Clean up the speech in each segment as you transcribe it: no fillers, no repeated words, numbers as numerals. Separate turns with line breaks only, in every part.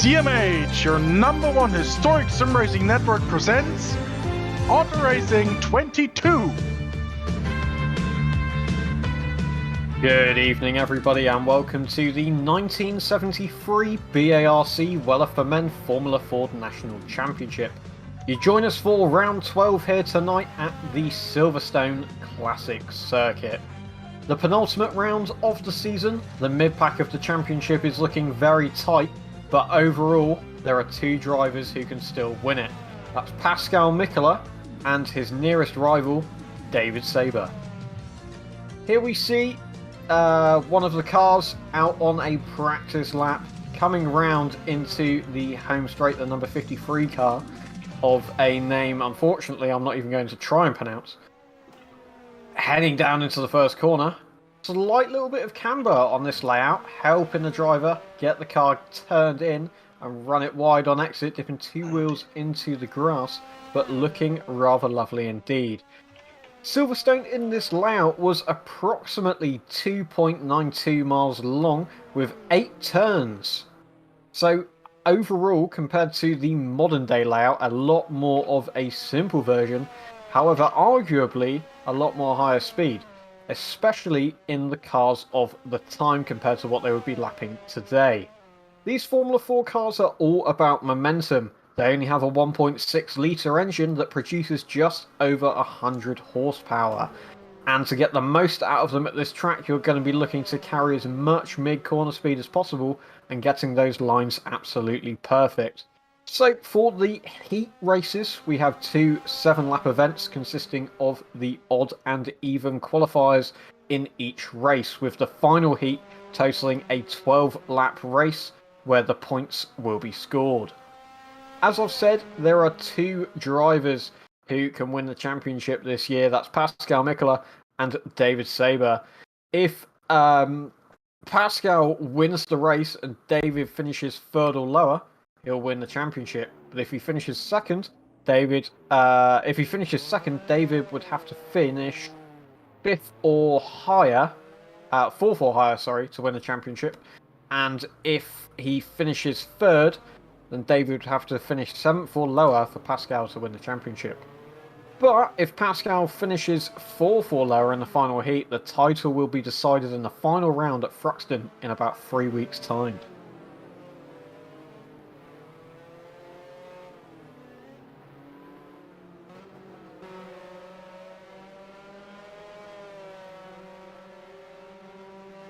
CMH, your #1 historic sim racing network, presents Auto Racing 22.
Good evening, everybody, and welcome to the 1973 BARC Weller for Men Formula Ford National Championship. You join us for round 12 here tonight at the Silverstone Classic Circuit. The penultimate round of the season, the mid-pack of the championship is looking very tight, but overall there are two drivers who can still win it. That's Pascal Mickler and his nearest rival, David Saber. Here we see one of the cars out on a practice lap, coming round into the home straight, the number 53 car of a name, unfortunately, I'm not even going to try and pronounce. Heading down into the first corner, slight little bit of camber on this layout, helping the driver get the car turned in and run it wide on exit, dipping two wheels into the grass, but looking rather lovely indeed. Silverstone in this layout was approximately 2.92 miles long with 8 turns. So overall, compared to the modern day layout, a lot more of a simple version, however arguably a lot more higher speed, especially in the cars of the time compared to what they would be lapping today. These Formula 4 cars are all about momentum. They only have a 1.6 litre engine that produces just over 100 horsepower. And to get the most out of them at this track, you're going to be looking to carry as much mid-corner speed as possible and getting those lines absolutely perfect. So for the heat races, we have two 7-lap events consisting of the odd and even qualifiers in each race, with the final heat totaling a 12-lap race where the points will be scored. As I've said, there are two drivers who can win the championship this year. That's Pascal Mickler and David Saber. If Pascal wins the race and David finishes third or lower, he'll win the championship. But if he finishes second, David would have to finish fourth or higher, to win the championship. And if he finishes third, then David would have to finish 7th or lower for Pascal to win the championship. But if Pascal finishes 4th or lower in the final heat, the title will be decided in the final round at Thruxton in about 3 weeks' time.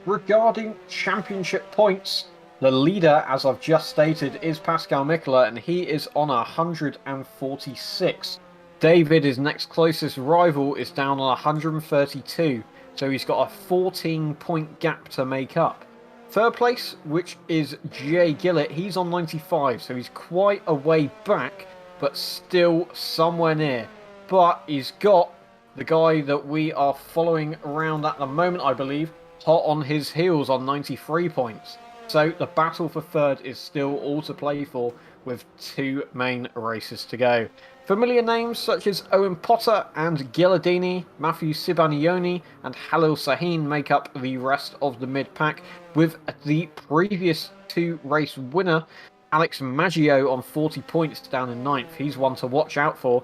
Regarding championship points, the leader, as I've just stated, is Pascal Mickler, and he is on 146. David, his next closest rival, is down on 132, so he's got a 14-point gap to make up. Third place, which is Jay Gillett, he's on 95, so he's quite a way back, but still somewhere near. But he's got the guy that we are following around at the moment, I believe, hot on his heels on 93 points. So the battle for third is still all to play for, with two main races to go. Familiar names such as Owen Potter and Ghilardini, Matthew Sibanioni and Halil Sahin make up the rest of the mid-pack, with the previous two race winner, Alex Maggio, on 40 points down in 9th. He's one to watch out for,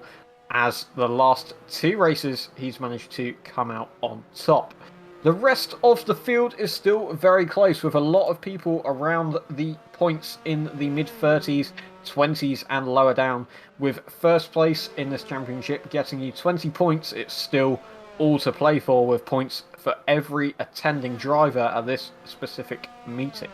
as the last two races he's managed to come out on top. The rest of the field is still very close, with a lot of people around the points in the mid-30s, 20s and lower down. With first place in this championship getting you 20 points, it's still all to play for, with points for every attending driver at this specific meeting.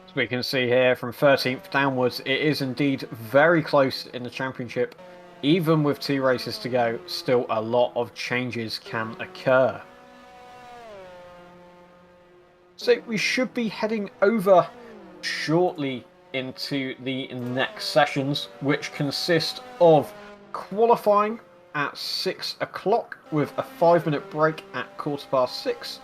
As we can see here, from 13th downwards, it is indeed very close in the championship. Even with two races to go, still a lot of changes can occur. So we should be heading over shortly into the next sessions, which consist of qualifying at 6 o'clock with a 5-minute break at 6:15.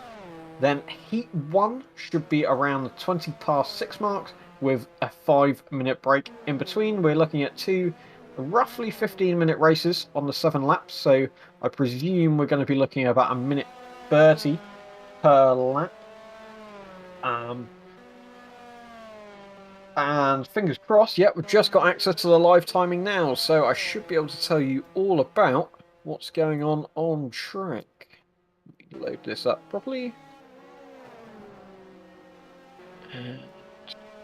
Then Heat 1 should be around the 6:20 mark with a 5-minute break in between. We're looking at two roughly 15-minute races on the 7 laps, so I presume we're going to be looking at about 1:30 per lap. And fingers crossed, yep, we've just got access to the live timing now, so I should be able to tell you all about what's going on track. Let me load this up properly. And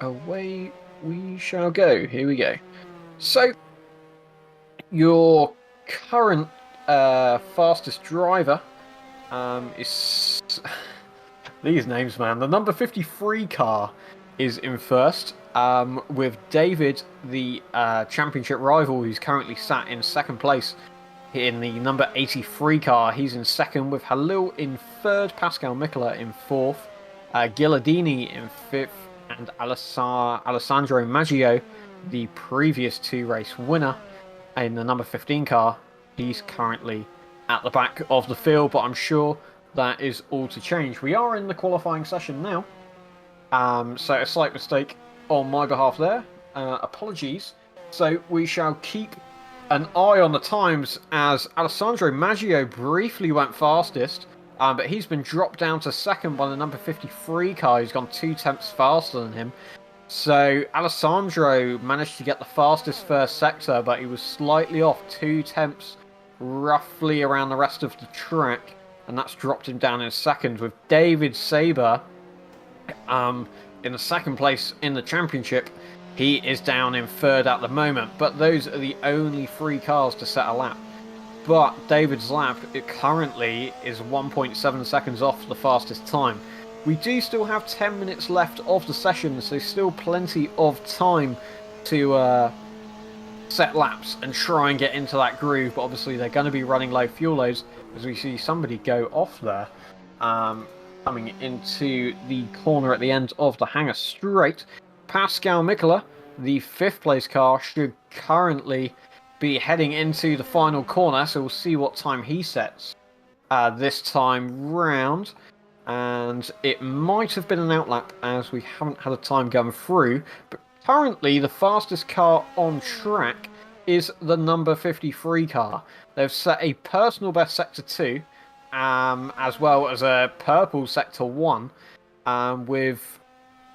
away we shall go. Here we go. So, your current fastest driver is... These names, man. The number 53 car is in first, with David, the championship rival, who's currently sat in second place in the number 83 car. He's in second, with Halil in third, Pascal Mickler in fourth, Ghilardini in fifth, and Alessandro Maggio, the previous two race winner, in the number 15 car. He's currently at the back of the field, but I'm sure that is all to change. We are in the qualifying session now. So a slight mistake on my behalf there. Apologies. So we shall keep an eye on the times, as Alessandro Maggio briefly went fastest, but he's been dropped down to second by the number 53 car, who's gone 2 tenths faster than him. So Alessandro managed to get the fastest first sector, but he was slightly off 2 tenths roughly around the rest of the track, and that's dropped him down in second, with David Saber in the second place in the championship. He is down in third at the moment, but those are the only 3 cars to set a lap. But David's lap currently is 1.7 seconds off the fastest time. We do still have 10 minutes left of the session, so still plenty of time to set laps and try and get into that groove, but obviously they're going to be running low fuel loads, as we see somebody go off there, coming into the corner at the end of the hangar straight. Pascal Mickler, the 5th place car, should currently be heading into the final corner, so we'll see what time he sets this time round. And it might have been an outlap, as we haven't had a time going through, but currently the fastest car on track is the number 53 car. They've set a personal best sector 2, as well as a purple sector 1, with,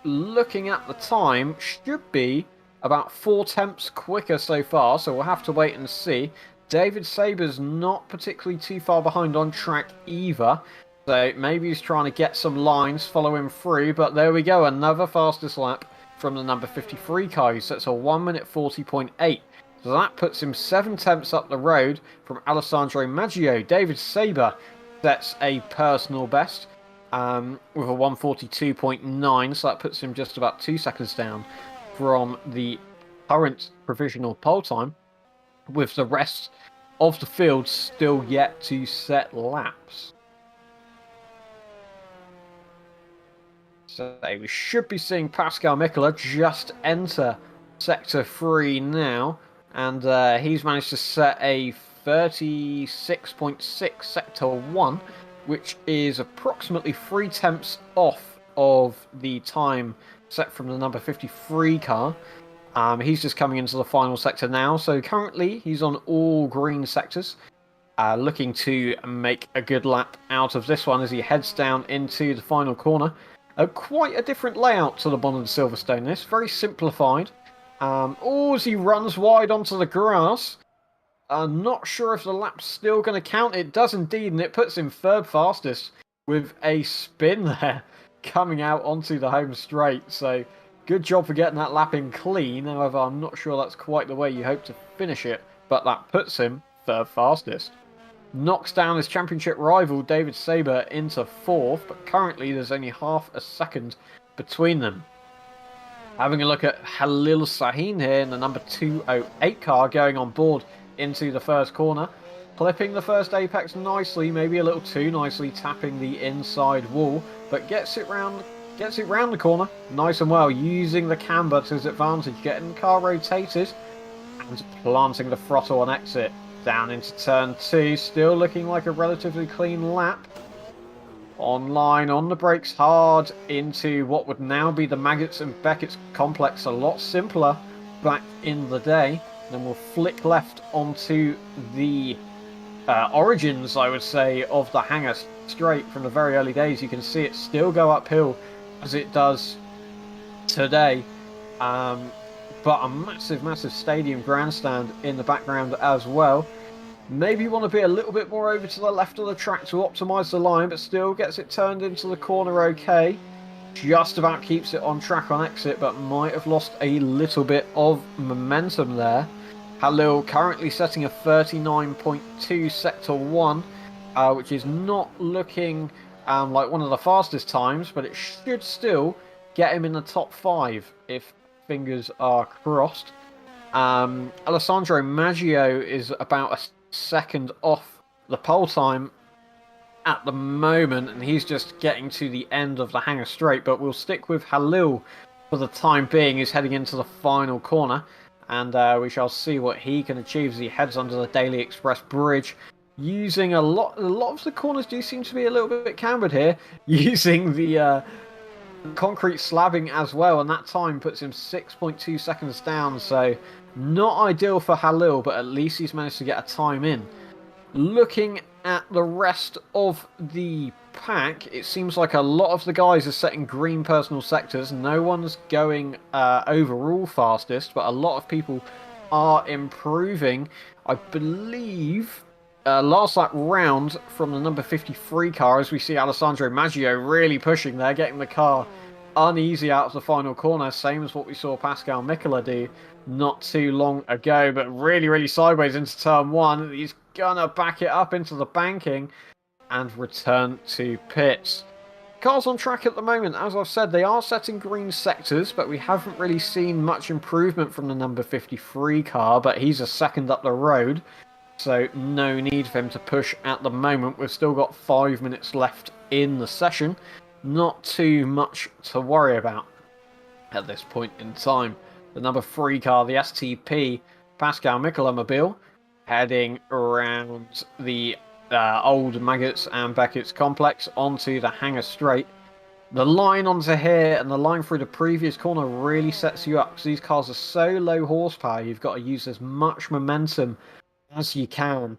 looking at the time, should be about 4 tenths quicker so far, so we'll have to wait and see. David Saber's not particularly too far behind on track either, so maybe he's trying to get some lines, follow him through, but there we go, another fastest lap from the number 53 car, who sets a 1 minute 40.8. So that puts him 7 tenths up the road from Alessandro Maggio. David Saber sets a personal best with a 142.9, so that puts him just about 2 seconds down from the current provisional pole time, with the rest of the field still yet to set laps. So we should be seeing Pascal Mickler just enter Sector 3 now, and he's managed to set a 36.6 Sector 1, which is approximately 3 tenths off of the time set from the number 53 car. He's just coming into the final sector now, so currently he's on all green sectors, looking to make a good lap out of this one as he heads down into the final corner. Quite a different layout to the Bond and Silverstone, this. Very simplified. As he runs wide onto the grass. I'm not sure if the lap's still going to count. It does indeed, and it puts him 3rd fastest with a spin there coming out onto the home straight. So, good job for getting that lap in clean. However, I'm not sure that's quite the way you hope to finish it, but that puts him 3rd fastest. Knocks down his championship rival David Saber into 4th, but currently there's only half a second between them. Having a look at Halil Sahin here in the number 208 car, going on board into the first corner, clipping the first apex nicely, maybe a little too nicely, tapping the inside wall, but gets it round the corner nice and well, using the camber to his advantage, getting the car rotated and planting the throttle on exit. Down into turn 2, still looking like a relatively clean lap. Online, on the brakes hard, into what would now be the Maggots and Beckett's complex, a lot simpler back in the day. Then we'll flick left onto the origins, I would say, of the hangar straight from the very early days. You can see it still go uphill as it does today. But a massive, massive stadium grandstand in the background as well. Maybe you want to be a little bit more over to the left of the track to optimise the line, but still gets it turned into the corner okay. Just about keeps it on track on exit, but might have lost a little bit of momentum there. Halil currently setting a 39.2 Sector 1, which is not looking like one of the fastest times, but it should still get him in the top 5 if fingers are crossed. Alessandro Maggio is about a second off the pole time at the moment, and he's just getting to the end of the Hangar Straight, but we'll stick with Halil for the time being. He's heading into the final corner, and we shall see what he can achieve as he heads under the Daily Express Bridge. Using a lot of the corners do seem to be a little bit cambered here, using the concrete slabbing as well, and that time puts him 6.2 seconds down, so not ideal for Halil, but at least he's managed to get a time in. Looking at the rest of the pack, it seems like a lot of the guys are setting green personal sectors. No one's going overall fastest, but a lot of people are improving. I believe last lap round from the number 53 car, as we see Alessandro Maggio really pushing there, getting the car uneasy out of the final corner, same as what we saw Pascal Mickler do not too long ago, but really, really sideways into turn 1. He's gonna back it up into the banking and return to pits. Cars on track at the moment, as I've said, they are setting green sectors, but we haven't really seen much improvement from the number 53 car, but he's a second up the road, so no need for him to push at the moment. We've still got 5 minutes left in the session. Not too much to worry about at this point in time. The number 3 car, the STP Pascal Micola mobile, heading around the old Maggots and Beckett's complex onto the Hangar Straight. The line onto here and the line through the previous corner really sets you up, because these cars are so low horsepower, you've got to use as much momentum as you can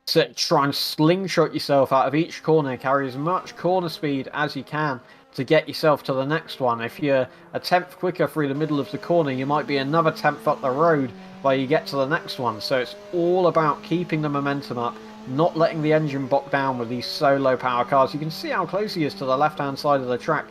to try and slingshot yourself out of each corner, carry as much corner speed as you can to get yourself to the next one. If you're a tenth quicker through the middle of the corner, you might be another tenth up the road while you get to the next one. So it's all about keeping the momentum up, not letting the engine bog down with these so low power cars. You can see how close he is to the left hand side of the track.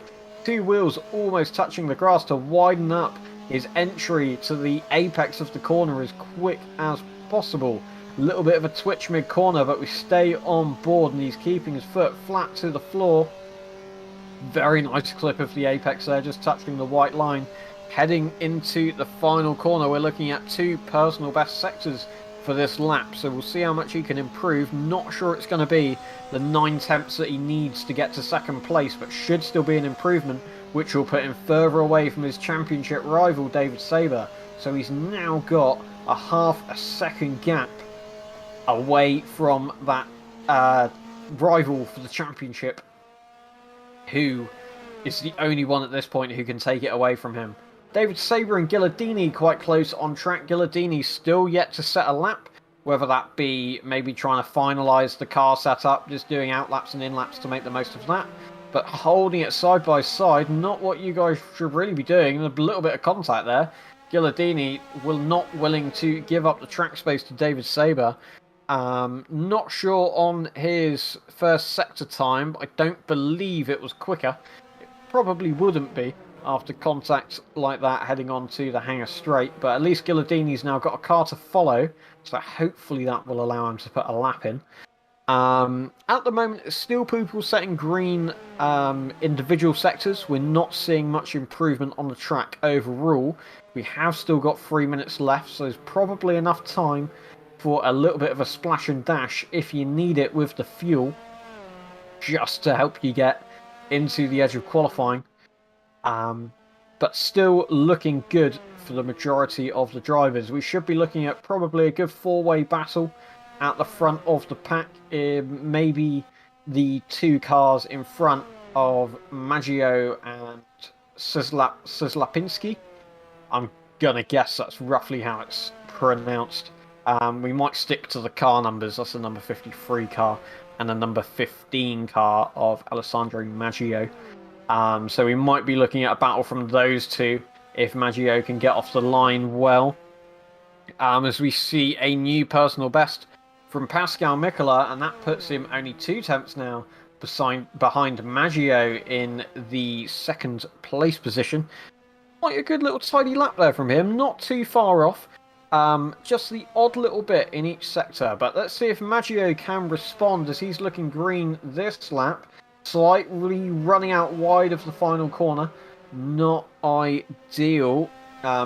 2 wheels almost touching the grass to widen up his entry to the apex of the corner as quick as possible. A little bit of a twitch mid-corner, but we stay on board, and he's keeping his foot flat to the floor. Very nice clip of the apex there, just touching the white line. Heading into the final corner, we're looking at 2 personal best sectors for this lap, so we'll see how much he can improve. Not sure it's going to be the 9 tenths that he needs to get to second place, but should still be an improvement, which will put him further away from his championship rival, David Saber. So he's now got a half a second gap away from that rival for the championship, who is the only one at this point who can take it away from him. David Saber and Ghilardini quite close on track. Ghilardini still yet to set a lap, whether that be maybe trying to finalise the car setup, just doing outlaps and inlaps to make the most of that. But holding it side by side, not what you guys should really be doing. A little bit of contact there. Ghilardini not willing to give up the track space to David Saber. Not sure on his first sector time. I don't believe it was quicker. It probably wouldn't be after contact like that heading on to the Hangar Straight, but at least Ghilardini's now got a car to follow, so hopefully that will allow him to put a lap in. At the moment, it's still people setting green individual sectors. We're not seeing much improvement on the track overall. We have still got 3 minutes left, so there's probably enough time for a little bit of a splash and dash if you need it with the fuel, just to help you get into the edge of qualifying. But still looking good for the majority of the drivers. We should be looking at probably a good 4-way battle at the front of the pack. Maybe the 2 cars in front of Maggio and Slapinski. I'm gonna guess that's roughly how it's pronounced. We might stick to the car numbers. That's the number 53 car and the number 15 car of Alessandro Maggio. So we might be looking at a battle from those two if Maggio can get off the line well. As we see a new personal best from Pascal Mickler, and that puts him only 2 tenths now behind Maggio in the second place position. Quite a good little tidy lap there from him, not too far off. Just the odd little bit in each sector, but let's see if Maggio can respond as he's looking green this lap. Slightly running out wide of the final corner. Not ideal.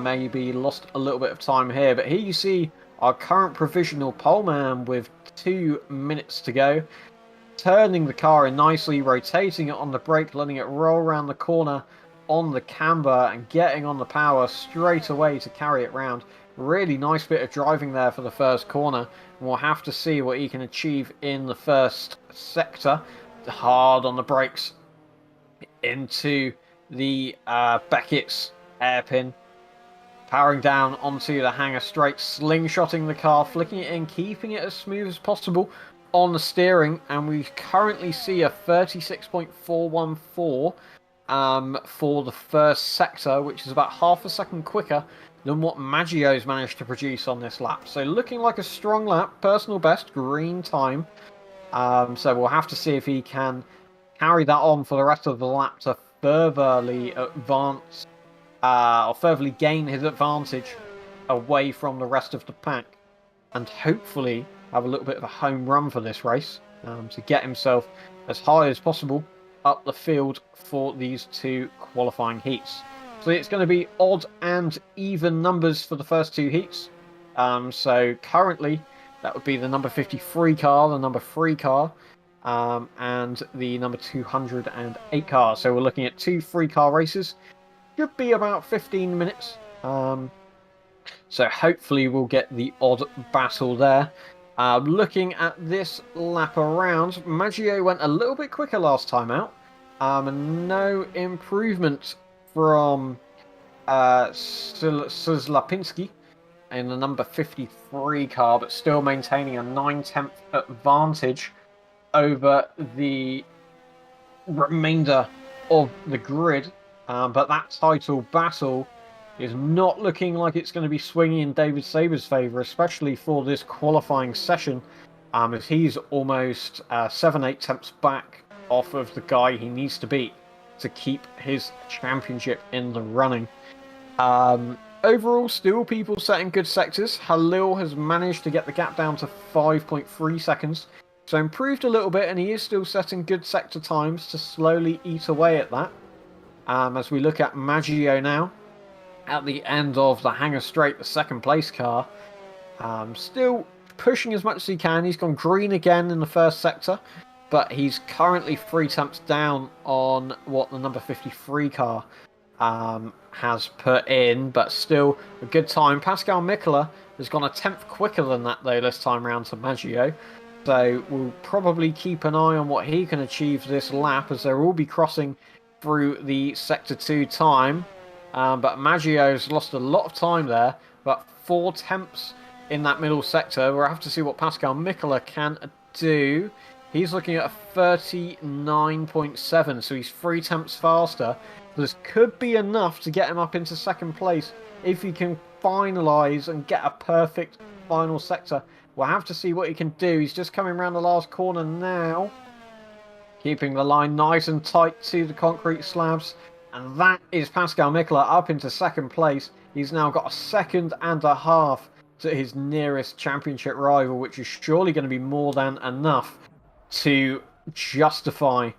Maybe lost a little bit of time here, but here you see our current provisional poleman with 2 minutes to go. Turning the car in nicely, rotating it on the brake, letting it roll around the corner on the camber and getting on the power straight away to carry it round. Really nice bit of driving there for the first corner. And we'll have to see what he can achieve in the first sector. Hard on the brakes into the Beckett's hairpin. Powering down onto the hanger straight, slingshotting the car, flicking it in, keeping it as smooth as possible on the steering. And we currently see a 36.414 for the first sector, which is about half a second quicker than what Maggio's managed to produce on this lap. So looking like a strong lap, personal best, green time. So we'll have to see if he can carry that on for the rest of the lap to furtherly advance, or furtherly gain his advantage away from the rest of the pack, and hopefully have a little bit of a home run for this race, to get himself as high as possible up the field for these 2 qualifying heats. So it's going to be odd and even numbers for the first 2 heats. So currently that would be the number 53 car, the number 3 car, and the number 208 car. So we're looking at 2 3-car races. Should be about 15 minutes. So hopefully we'll get the odd battle there. Looking at this lap around, Maggio went a little bit quicker last time out. No improvement from Slapinski in the number 53 car, but still maintaining a 9/10 advantage over the remainder of the grid. But that title battle is not looking like it's going to be swinging in David Saber's favour, especially for this qualifying session, as he's almost 7-8 tenths back off of the guy he needs to beat to keep his championship in the running. Overall, still people setting good sectors. Halil has managed to get the gap down to 5.3 seconds, so improved a little bit, and he is still setting good sector times to slowly eat away at that. As we look at Maggio now, at the end of the hanger straight, the second place car, still pushing as much as he can. He's gone green again in the first sector, but he's currently 3 tenths down on what the number 53 car has put in, but still a good time. Pascal Mickler has gone a 10th quicker than that, though, this time round to Maggio. So we'll probably keep an eye on what he can achieve this lap, as they'll all be crossing through the Sector 2 time. But Maggio's lost a lot of time there, but 4 tenths in that middle sector. We'll have to see what Pascal Mickler can do. He's looking at a 39.7, so he's 3 tenths faster. This could be enough to get him up into second place if he can finalise and get a perfect final sector. We'll have to see what he can do. He's just coming around the last corner now, keeping the line nice and tight to the concrete slabs. And that is Pascal Mickler up into second place. He's now got a second and a half to his nearest championship rival, which is surely going to be more than enough to justify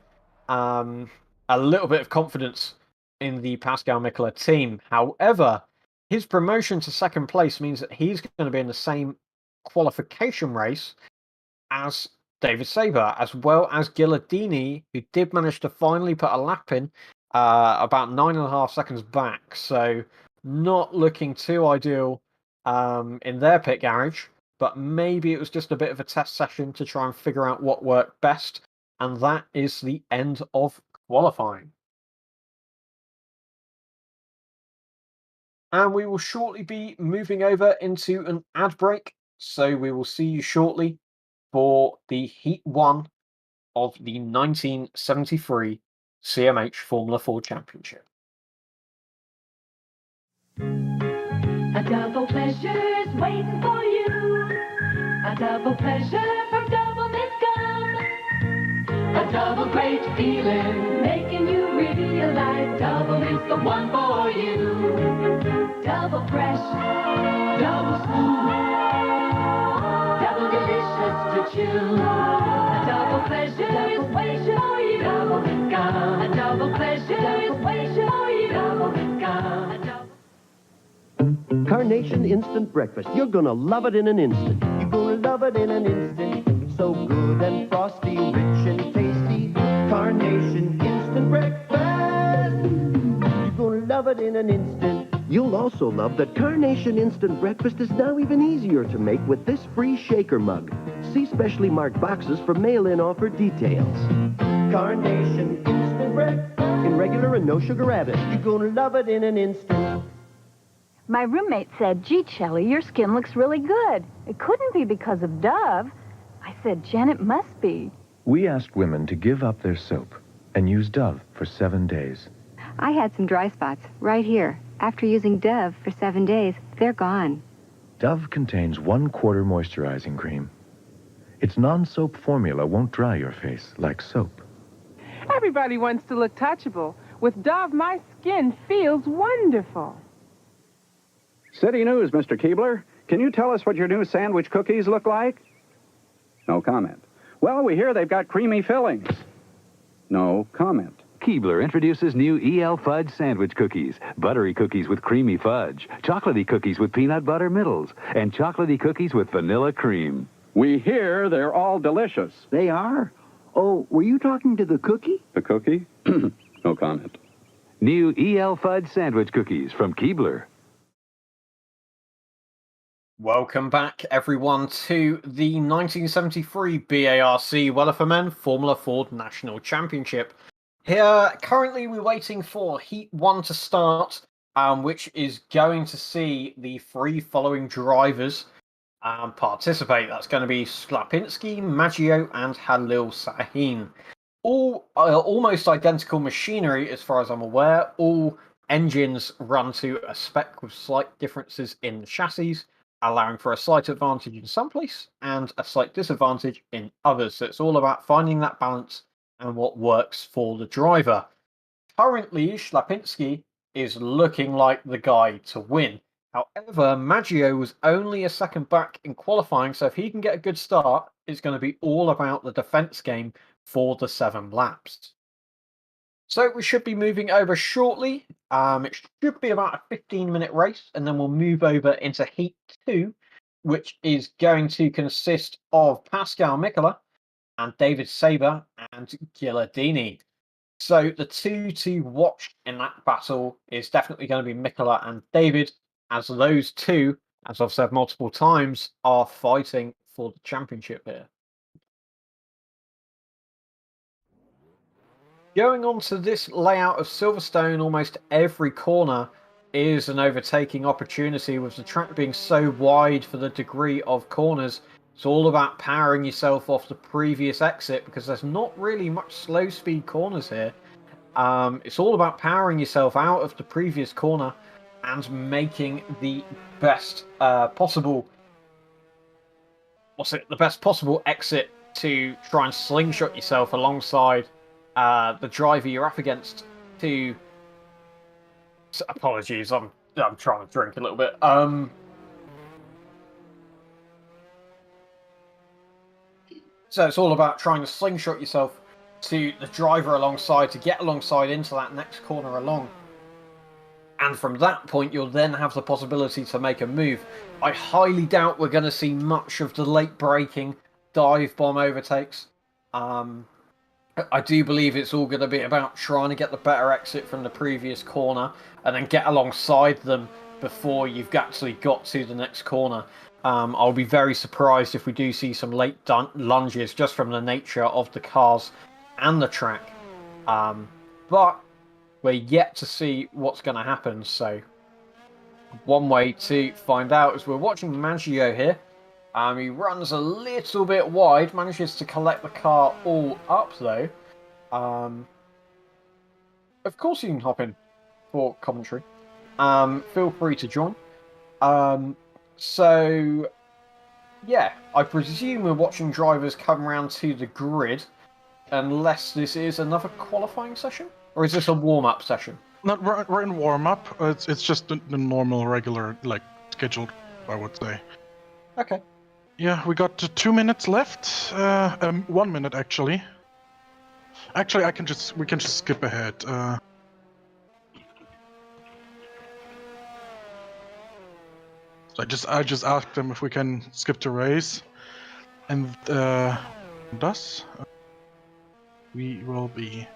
a little bit of confidence in the Pascal Mickler team. However, his promotion to second place means that he's going to be in the same qualification race as David Saber, as well as Ghilardini, who did manage to finally put a lap in about 9.5 seconds back. So not looking too ideal in their pit garage, but maybe it was just a bit of a test session to try and figure out what worked best. And that is the end of qualifying. And we will shortly be moving over into an ad break. So we will see you shortly for the Heat 1 of the 1973 CMH Formula 4 Championship.
A double pleasure's waiting for you. A double pleasure from Double Mint Gum. A double great feeling, making you realize Double Mint's the one for you. Double fresh, double smooth, double delicious to chew. A double pleasure is waiting for you. Double Mint Gum. A double pleasure is waiting for you. Double Mint Gum.
Carnation Instant Breakfast. You're gonna love it in an instant. You're gonna love it in an instant. So good and frosty, rich and tasty. Carnation Instant Breakfast. You're gonna love it in an instant. You'll also love that Carnation Instant Breakfast is now even easier to make with this free shaker mug. See specially marked boxes for mail-in offer details. Carnation Instant Breakfast. In regular and no sugar added. You're gonna love it in an instant.
My roommate said, "Gee, Shelley, your skin looks really good. It couldn't be because of Dove." I said, "Jen, it must be."
We asked women to give up their soap and use Dove for 7 days.
I had some dry spots right here. After using Dove for 7 days, they're gone.
Dove contains 1/4 moisturizing cream. Its non-soap formula won't dry your face like soap.
Everybody wants to look touchable. With Dove, my skin feels wonderful.
City News, Mr. Keebler. Can you tell us what your new sandwich cookies look like? No comment. Well, we hear they've got creamy fillings. No comment.
Keebler introduces new EL Fudge sandwich cookies. Buttery cookies with creamy fudge. Chocolatey cookies with peanut butter middles. And chocolatey cookies with vanilla cream.
We hear they're all delicious.
They are? Oh, were you talking to the cookie?
The cookie? No comment.
New EL Fudge sandwich cookies from Keebler.
Welcome back, everyone, to the 1973 BARC Weller for Men Formula Ford National Championship. Here, currently, we're waiting for Heat 1 to start, which is going to see the 3 following drivers participate. That's going to be Sklapinski, Maggio, and Halil Sahin. All almost identical machinery, as far as I'm aware. All engines run to a spec with slight differences in the chassis, allowing for a slight advantage in some place and a slight disadvantage in others. So it's all about finding that balance and what works for the driver. Currently, Sklapinski is looking like the guy to win. However, Maggio was only a second back in qualifying, so if he can get a good start, it's going to be all about the defense game for the 7 laps. So we should be moving over shortly. It should be about a 15-minute race, and then we'll move over into Heat 2, which is going to consist of Pascal Mickler and David Saber and Ghilardini. So the two to watch in that battle is definitely going to be Mickler and David, as those two, as I've said multiple times, are fighting for the championship here. Going on to this layout of Silverstone, almost every corner is an overtaking opportunity, with the track being so wide for the degree of corners. It's all about powering yourself off the previous exit, because there's not really much slow speed corners here. It's all about powering yourself out of the previous corner and making the best possible exit to try and slingshot yourself alongside the driver you're up against. To apologies, I'm trying to drink a little bit. So it's all about trying to slingshot yourself to the driver alongside, to get alongside into that next corner along. And from that point, you'll then have the possibility to make a move. I highly doubt we're going to see much of the late braking dive bomb overtakes. I do believe it's all going to be about trying to get the better exit from the previous corner and then get alongside them before you've actually got to the next corner. I'll be very surprised if we do see some late lunges, just from the nature of the cars and the track. But we're yet to see what's going to happen. So one way to find out is we're watching Maggio here. He runs a little bit wide, manages to collect the car all up though. Of course you can hop in for commentary. Feel free to join. So, yeah, I presume we're watching drivers come around to the grid, unless this is another qualifying session? Or is this a warm-up session?
No, we're in warm-up. It's just the normal, regular, like, scheduled, I would say.
Okay.
Yeah, we got 2 minutes left. 1 minute, actually. Actually, we can just skip ahead. So I just asked them if we can skip the race, and thus we will be.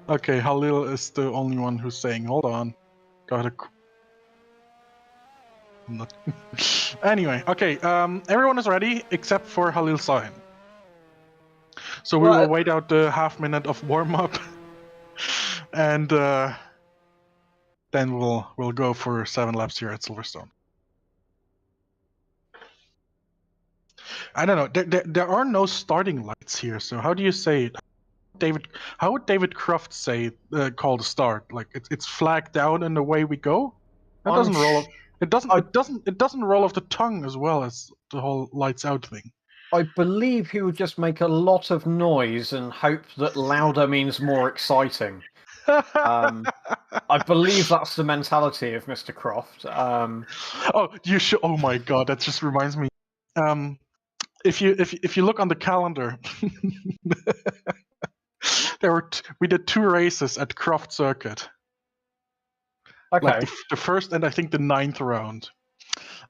Okay, Halil is the only one who's saying, "Hold on, gotta." Not... Anyway, okay. Everyone is ready except for Halil Sahin. So we will wait out the half minute of warm up, and then we'll go for 7 laps here at Silverstone. I don't know. There are no starting lights here. So how do you say it? How would David Croft say call the start? Like it's flagged down and away we go. That doesn't roll off. It doesn't roll off the tongue as well as the whole lights out thing.
I believe he would just make a lot of noise and hope that louder means more exciting. I believe that's the mentality of Mr. Croft.
Oh, you should. Oh my God, that just reminds me. If you look on the calendar, we did 2 races at Croft Circuit.
Okay.
Like the first and I think the 9th round.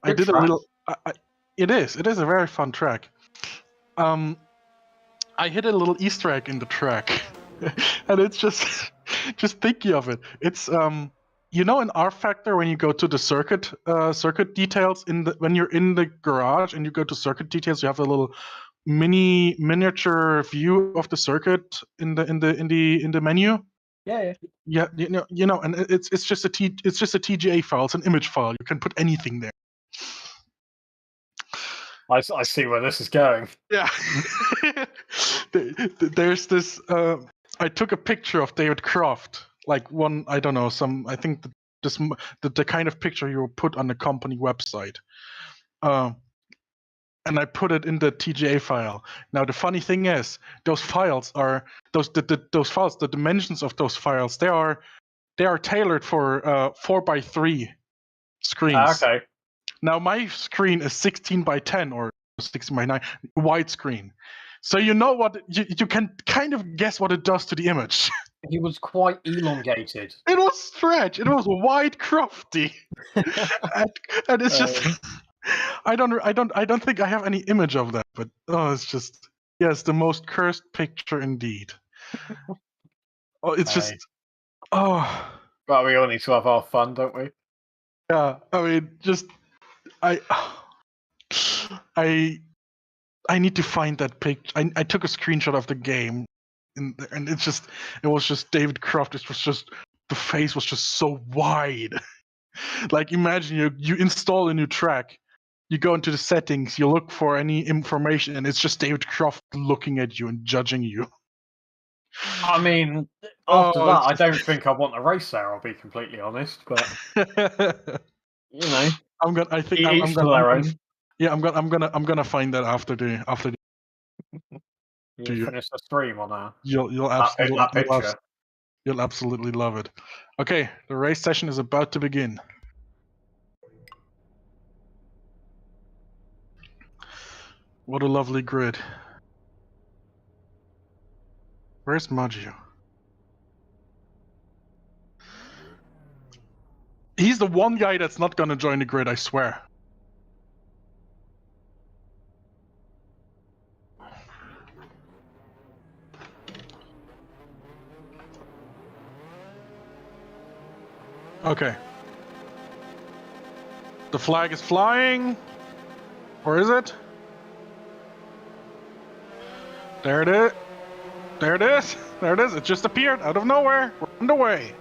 Good I did track. A little. It is a very fun track. I hit a little Easter egg in the track, and it's just thinking of it. It's in R Factor when you go to the circuit details when you're in the garage and you go to circuit details, you have a little miniature view of the circuit in the menu.
Yeah.
Yeah, and it's just a TGA file. It's an image file. You can put anything there.
I see where this is going.
Yeah. There's this. I took a picture of David Croft, like one. I don't know. I think the kind of picture you put on the company website. And I put it in the TGA file. Now the funny thing is, those files are the dimensions of those files. They are tailored for 4:3 screens.
Okay.
Now my screen is 16:10 or 16:9 widescreen. So you know what you can kind of guess what it does to the image.
He was quite elongated.
It was stretched. It was wide crofty, and it's just. I don't think I have any image of that, but it's just yes, the most cursed picture indeed. It's just
But we all need to have our fun, don't we?
Yeah, I mean, just I need to find that picture. I took a screenshot of the game, and it was just David Croft. It was just the face was just so wide. Like imagine you install a new track. You go into the settings, you look for any information, and it's just David Croft looking at you and judging you.
I mean, after that, I don't think I want to race there. I'll be completely honest, but
I'm gonna find that after the.
You finish the stream on that.
You'll absolutely love it. Okay, the race session is about to begin. What a lovely grid. Where's Maggio? He's the one guy that's not gonna join the grid, I swear. Okay. The flag is flying. Or is it? There it is. There it is. There it is. It just appeared out of nowhere. We're underway.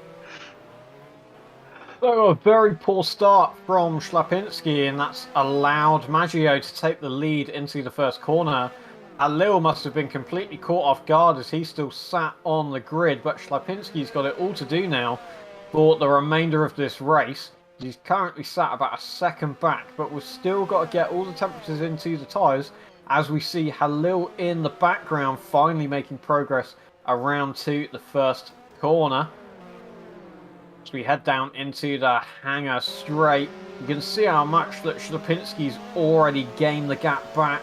So a very poor start from Schlapinski, and that's allowed Maggio to take the lead into the first corner. Halil must have been completely caught off guard as he still sat on the grid, but Ślepinski's got it all to do now for the remainder of this race. He's currently sat about a second back, but we've still got to get all the temperatures into the tyres as we see Halil in the background finally making progress around to the first corner. As we head down into the hangar straight, you can see how much that Ślepinski's already gained the gap back.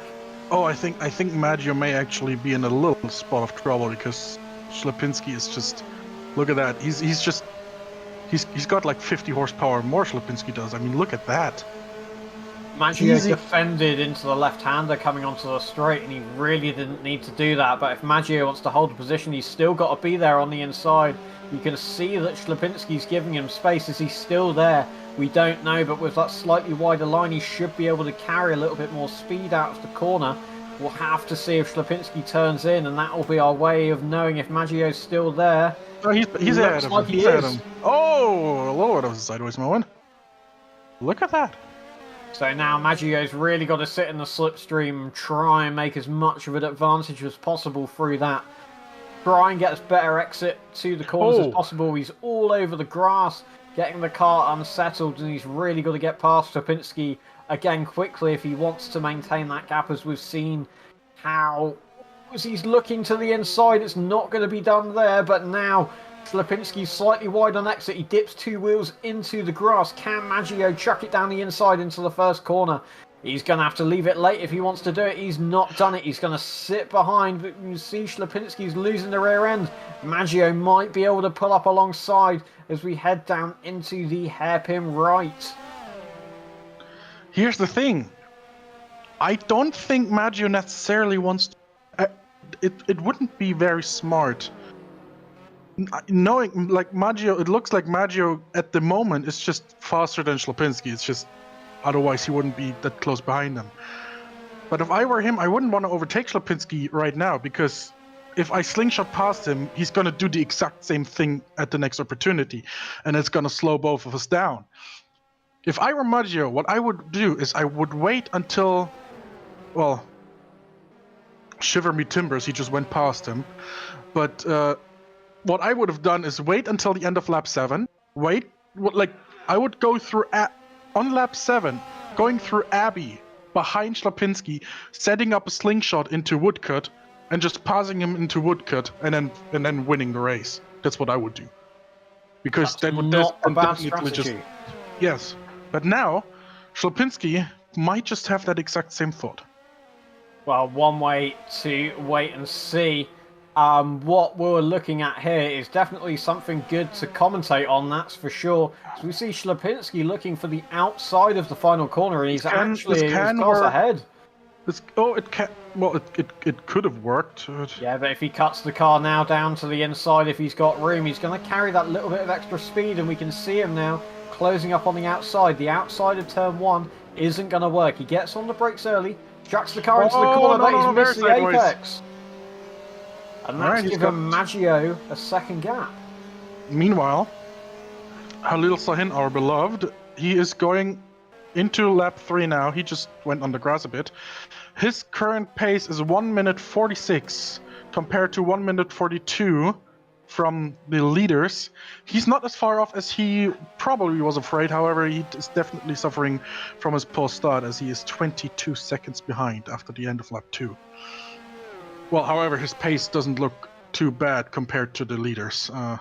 Oh, I think Maggio may actually be in a little spot of trouble because Ślepinski is just, look at that. He's got like 50 horsepower more. Ślepinski does. I mean, look at that.
Maggio defended into the left-hander coming onto the straight, and he really didn't need to do that. But if Maggio wants to hold the position, he's still got to be there on the inside. You can see that Ślepinski's giving him space. Is he still there? We don't know, but with that slightly wider line, he should be able to carry a little bit more speed out of the corner. We'll have to see if Ślepinski turns in, and that will be our way of knowing if Maggio's still there.
Oh, he's ahead of him. He's ahead of him. Oh, Lord, that was a sideways moment. Look at that.
So now Maggio's really got to sit in the slipstream and try and make as much of an advantage as possible through that. Try and get as better exit to the corners as possible. He's all over the grass, getting the car unsettled, and he's really got to get past Ślepinski again quickly if he wants to maintain that gap, as we've seen how as he's looking to the inside, it's not going to be done there, but now Ślepinski's slightly wide on exit. He dips 2 wheels into the grass. Can Maggio chuck it down the inside into the first corner? He's going to have to leave it late if he wants to do it. He's not done it. He's going to sit behind, but you see Ślepinski's losing the rear end. Maggio might be able to pull up alongside as we head down into the hairpin right.
Here's the thing. I don't think Maggio necessarily wants to... It wouldn't be very smart. Knowing, like, Maggio, it looks like Maggio at the moment is just faster than Ślepinski. It's just... Otherwise, he wouldn't be that close behind him. But if I were him, I wouldn't want to overtake Ślepinski right now, because if I slingshot past him, he's going to do the exact same thing at the next opportunity, and it's going to slow both of us down. If I were Maggio, what I would do is I would wait until, well, shiver me timbers, he just went past him. But what I would have done is wait until the end of lap 7. I would go through on lap 7, going through Abbey behind Ślepinski, setting up a slingshot into Woodcut, and just passing him into Woodcut, and then winning the race. That's what I would do. Because
That's
that would
not a bad
definitely
strategy.
just... Yes. But now, Ślepinski might just have that exact same thought.
Well, one way to wait and see. What we're looking at here is definitely something good to commentate on, that's for sure. So we see Ślepinski looking for the outside of the final corner, and he's actually ahead.
It could have worked.
Yeah, but if he cuts the car now down to the inside, if he's got room, he's going to carry that little bit of extra speed, and we can see him now closing up on the outside. The outside of turn 1 isn't going to work. He gets on the brakes early, chucks the car into the corner, but he's missed the apex. And that's given Maggio a second gap.
Meanwhile, Halil Sahin, our beloved, he is going into lap 3 now. He just went on the grass a bit. His current pace is 1 minute 46 compared to 1 minute 42 from the leaders. He's not as far off as he probably was afraid. However, he is definitely suffering from his poor start, as he is 22 seconds behind after the end of lap 2. Well, however, his pace doesn't look too bad compared to the leaders. But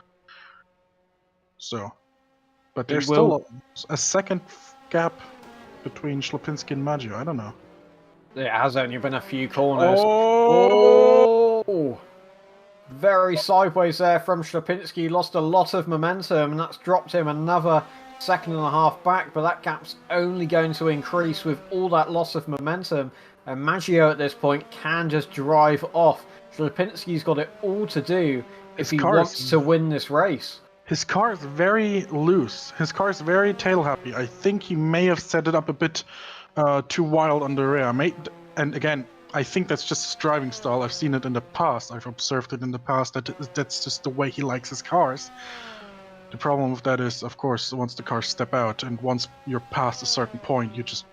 there's still a second gap between Ślepinski and Maggio. I don't know.
It has only been a few corners. Oh! Very sideways there from Ślepinski. Lost a lot of momentum, and that's dropped him another 1.5 seconds back. But that gap's only going to increase with all that loss of momentum. And Maggio at this point can just drive off. Ślepinski's got it all to do if he wants to win this race.
His car is very loose. His car is very tail happy. I think he may have set it up a bit too wild on the rear. And again, I think that's just his driving style. I've seen it in the past. I've observed it in the past. That's just the way he likes his cars. The problem with that is, of course, once the cars step out and once you're past a certain point, you just,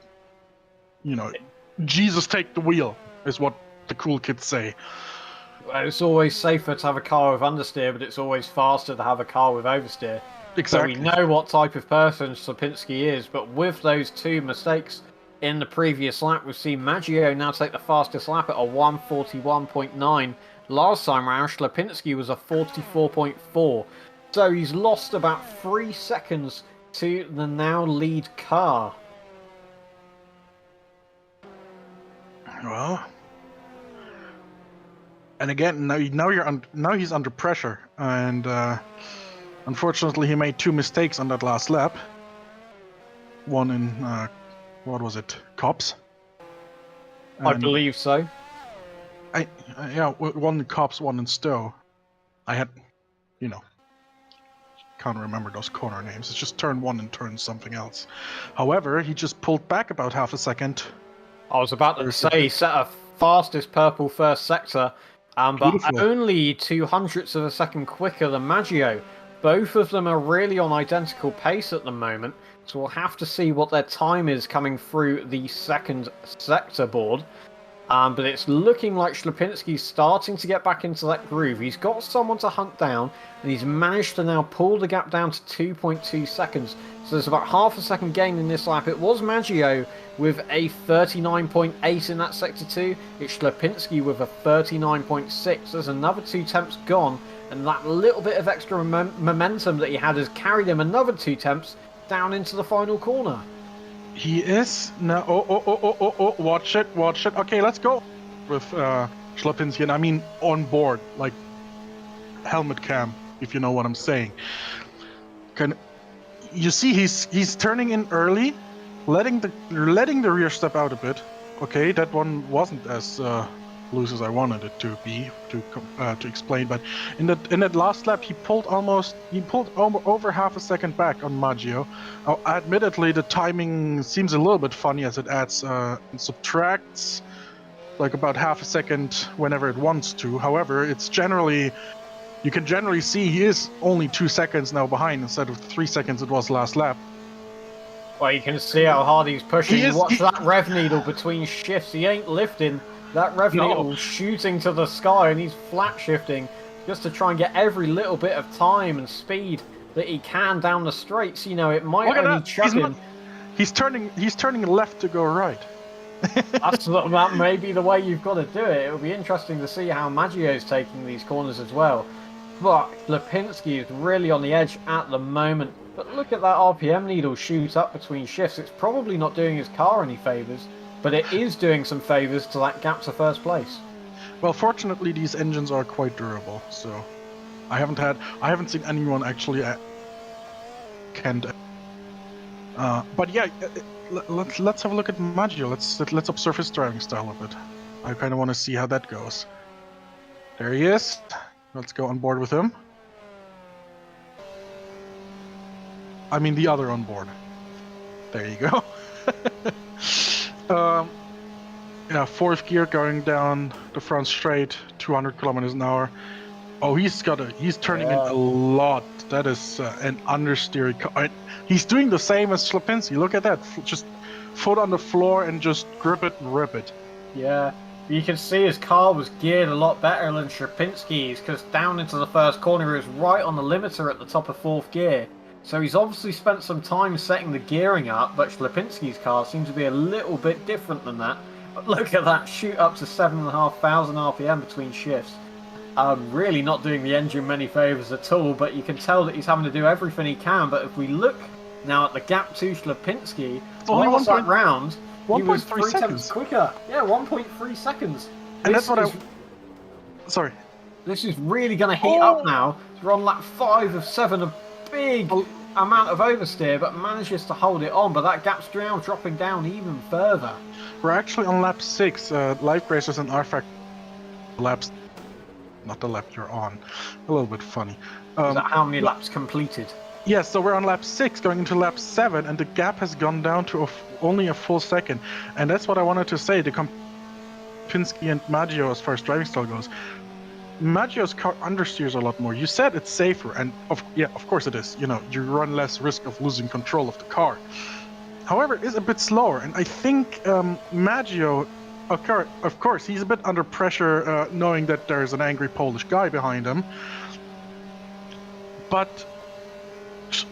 Jesus take the wheel is what the cool kids say.
It's always safer to have a car with understeer, but it's always faster to have a car with oversteer.
Exactly.
So we know what type of person Slipinski is, but with those two mistakes in the previous lap, we've seen Maggio now take the fastest lap at a 1:41.9. Last time round, Slipinski was a 44.4. So he's lost about 3 seconds to the now lead car.
Well, and again, now he's under pressure, and unfortunately, he made 2 mistakes on that last lap. One in what was it, Cops?
I believe so.
One in Cops, one in Stowe. I had, can't remember those corner names. It's just turn 1 and turn something else. However, he just pulled back about half a second.
I was about to say he set a fastest purple first sector, but
Beautiful.
only 0.02 of a second quicker than Maggio. Both of them are really on identical pace at the moment, so we'll have to see what their time is coming through the second sector board. But it's looking like Slipinski's starting to get back into that groove. He's got someone to hunt down, and he's managed to now pull the gap down to 2.2 seconds. So there's about half a second gain in this lap. It was Maggio with a 39.8 in that sector 2. It's Slipinski with a 39.6. There's another 2 tenths gone, and that little bit of extra momentum that he had has carried him another 2 tenths down into the final corner.
He is now. Oh! Watch it! Okay, let's go with Slipinski, and I mean on board, like helmet cam, if you know what I'm saying. You see, he's turning in early, letting the rear step out a bit. Okay, that one wasn't as loose as I wanted it to be to explain, but in that last lap he pulled over half a second back on Maggio. Admittedly, the timing seems a little bit funny as it adds and subtracts like about half a second whenever it wants to. However, you can generally see he is only 2 seconds now behind instead of 3 seconds it was last lap.
Well, you can see how hard he's pushing. Watch that rev needle between shifts. He ain't lifting. That rev needle shooting to the sky, and he's flat shifting just to try and get every little bit of time and speed that he can down the straights. It might only chug him.
He's turning left to go right.
That may be the way you've got to do it. It'll be interesting to see how Maggio's taking these corners as well. But Lipinski is really on the edge at the moment. But look at that RPM needle shoot up between shifts. It's probably not doing his car any favours, but it is doing some favours to that gap to first place.
Well, fortunately, these engines are quite durable, so I haven't seen anyone actually can't. But yeah, let's have a look at Maggio. Let's observe his driving style a bit. I kind of want to see how that goes. There he is. Let's go on board with him. I mean the other on board. There you go. Yeah, 4th gear going down the front straight, 200 kilometers an hour. Oh, he's turning in a lot. That is an understeer car. He's doing the same as Slipinski. Look at that. Just foot on the floor and just grip it and rip it.
Yeah. You can see his car was geared a lot better than Slipinski's, because down into the first corner he was right on the limiter at the top of 4th gear. So he's obviously spent some time setting the gearing up, but Slipinski's car seems to be a little bit different than that. But look at that shoot up to 7,500 RPM between shifts. Really not doing the engine many favours at all, but you can tell that he's having to do everything he can. But if we look now at the gap to Slipinski, last round, he was 3 tenths quicker. Yeah, 1.3 seconds.
And that's what Sorry.
This is really going to heat up now. We're on lap 5 of 7, a big amount of oversteer, but manages to hold it on. But that gap's now dropping down even further.
We're actually on lap 6. Life Racers and RFAC laps. Not the lap you're on. A little bit funny.
Is that how many laps completed?
Yes, so we're on lap 6 going into lap 7, and the gap has gone down to only a full second. And that's what I wanted to say. The Pinsky and Maggio as far as driving style goes. Maggio's car understeers a lot more. You said it's safer, and of course it is. You run less risk of losing control of the car. However, it's a bit slower, and I think Maggio of course, he's a bit under pressure, knowing that there's an angry Polish guy behind him. But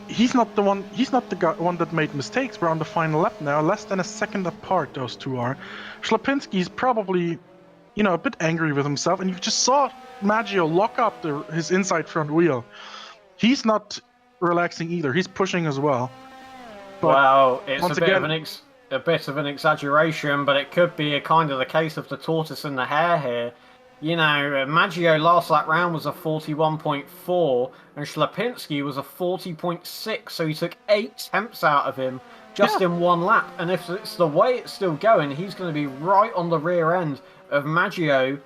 he's not the one. He's not the one that made mistakes. We're on the final lap now, less than a second apart. Those two are. Schlapinski's probably, a bit angry with himself, and you just saw Maggio lock up his inside front wheel. He's not relaxing either. He's pushing as well. But
well, it's
once
a bit
again,
a bit of an exaggeration, but it could be a kind of the case of the tortoise and the hare here. Maggio last lap round was a 41.4, and Schlapinski was a 40.6, so he took 8 tenths out of him just in one lap. And if it's the way it's still going, he's going to be right on the rear end of Maggio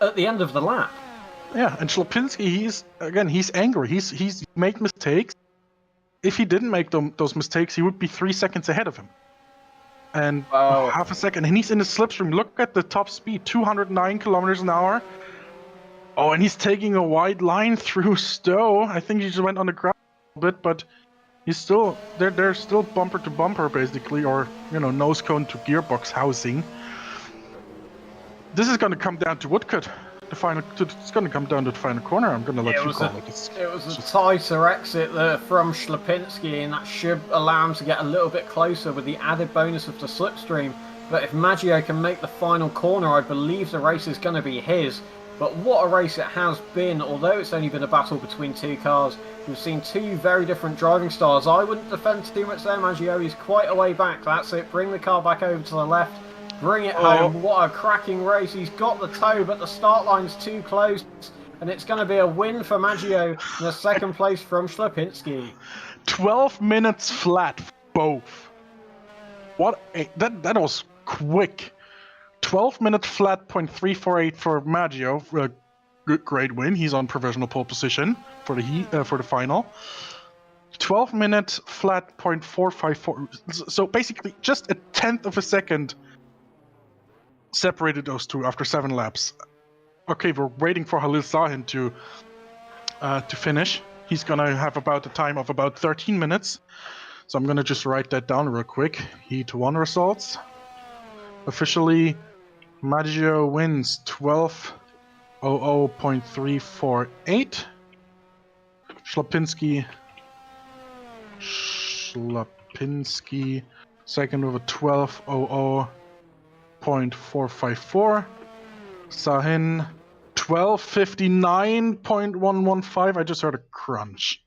at the end of the lap.
Yeah, and Schlapinski, he's angry. He's made mistakes. If he didn't make those mistakes, he would be 3 seconds ahead of him. And half a second, and he's in the slipstream. Look at the top speed, 209 kilometers an hour. Oh, and he's taking a wide line through Stowe. I think he just went on the ground a bit, but he's still they're still bumper to bumper basically, or nose cone to gearbox housing. This is going to come down to Woodcut. It's going to come down to the final corner. I'm going to let you call it.
It was a tighter exit there from Schlapinski, and that should allow him to get a little bit closer with the added bonus of the slipstream. But if Maggio can make the final corner, I believe the race is going to be his. But what a race it has been, although it's only been a battle between two cars. We've seen two very different driving styles. I wouldn't defend too much there, Maggio. He's quite a way back. That's it. Bring the car back over to the left. Bring it home. What a cracking race. He's got the toe, but the start line's too close. And it's going to be a win for Maggio and a second place from Schlapinski.
12 minutes flat, both. That was quick. 12 minute flat, 0.348 for Maggio. Great win. He's on provisional pole position for the final. 12 minute flat, 0.454. So basically, just a tenth of a second separated those two after 7 laps. Okay, we're waiting for Halil Sahin to finish. He's gonna have about a time of about 13 minutes. So I'm gonna just write that down real quick. Heat 1 results. Officially, Maggio wins 12:00.348. Schlapinski second with a 12:00.454. Sahin 12:59.115. I just heard a crunch.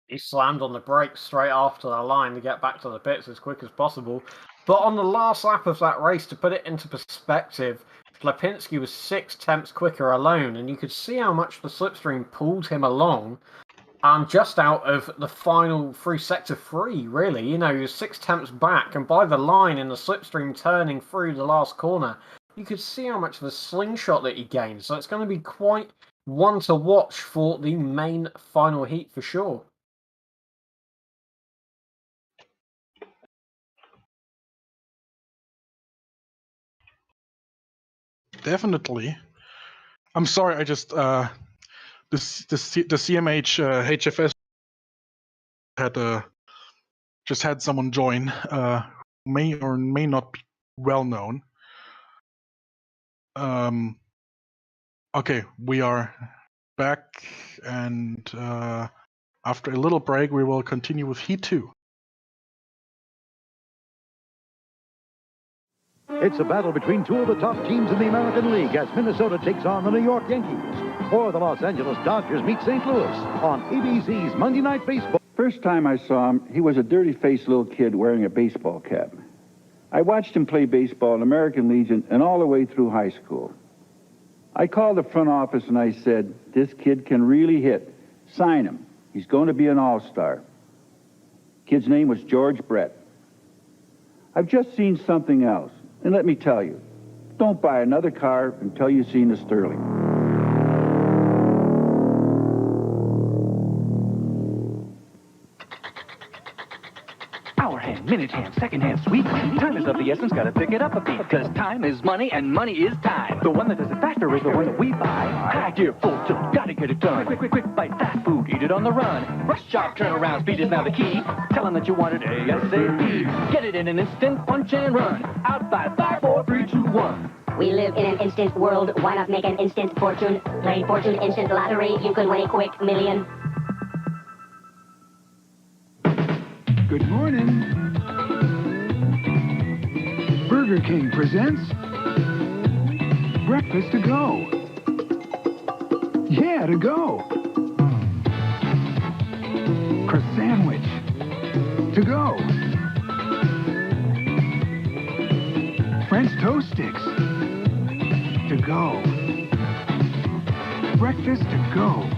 He slammed on the brakes straight after the line to get back to the pits as quick as possible. But on the last lap of that race, to put it into perspective, Schlapinski was 6 tenths quicker alone, and you could see how much the slipstream pulled him along. And just out of the final through sector 3, really, he was 6 tenths back, and by the line in the slipstream turning through the last corner, you could see how much of a slingshot that he gained. So it's going to be quite one to watch for the main final heat for sure.
Definitely. I'm sorry, I just the CMH HFS had someone join, may or may not be well known. Okay, we are back, and after a little break, we will continue with Heat 2.
It's a battle between two of the top teams in the American League as Minnesota takes on the New York Yankees, or the Los Angeles Dodgers meet St. Louis on ABC's Monday Night Baseball.
First time I saw him, he was a dirty-faced little kid wearing a baseball cap. I watched him play baseball in American Legion and all the way through high school. I called the front office and I said, "This kid can really hit. Sign him. He's going to be an all-star." Kid's name was George Brett. I've just seen something else. And let me tell you, don't buy another car until you've seen the Sterling.
Our hand
minute hand, second hand, sweet. Time is of the essence, gotta pick it up a beat. Cause time is money and money is time. The one that does it faster is the one that we buy. High gear, full tilt, gotta get it done. Quick, quick, quick, bite fast food, eat it on the run. Rush job, turnaround, speed is now the key. Tell them that you want it ASAP. Get it in an instant, punch and run. Out by 5, 4, 3, 2, 1.
We live in an instant world. Why not make an instant fortune? Play Fortune Instant Lottery. You could win a quick million.
Good morning. Burger King presents Breakfast to Go. Yeah, to go. Cross sandwich. To go. French toast sticks. To go. Breakfast to go.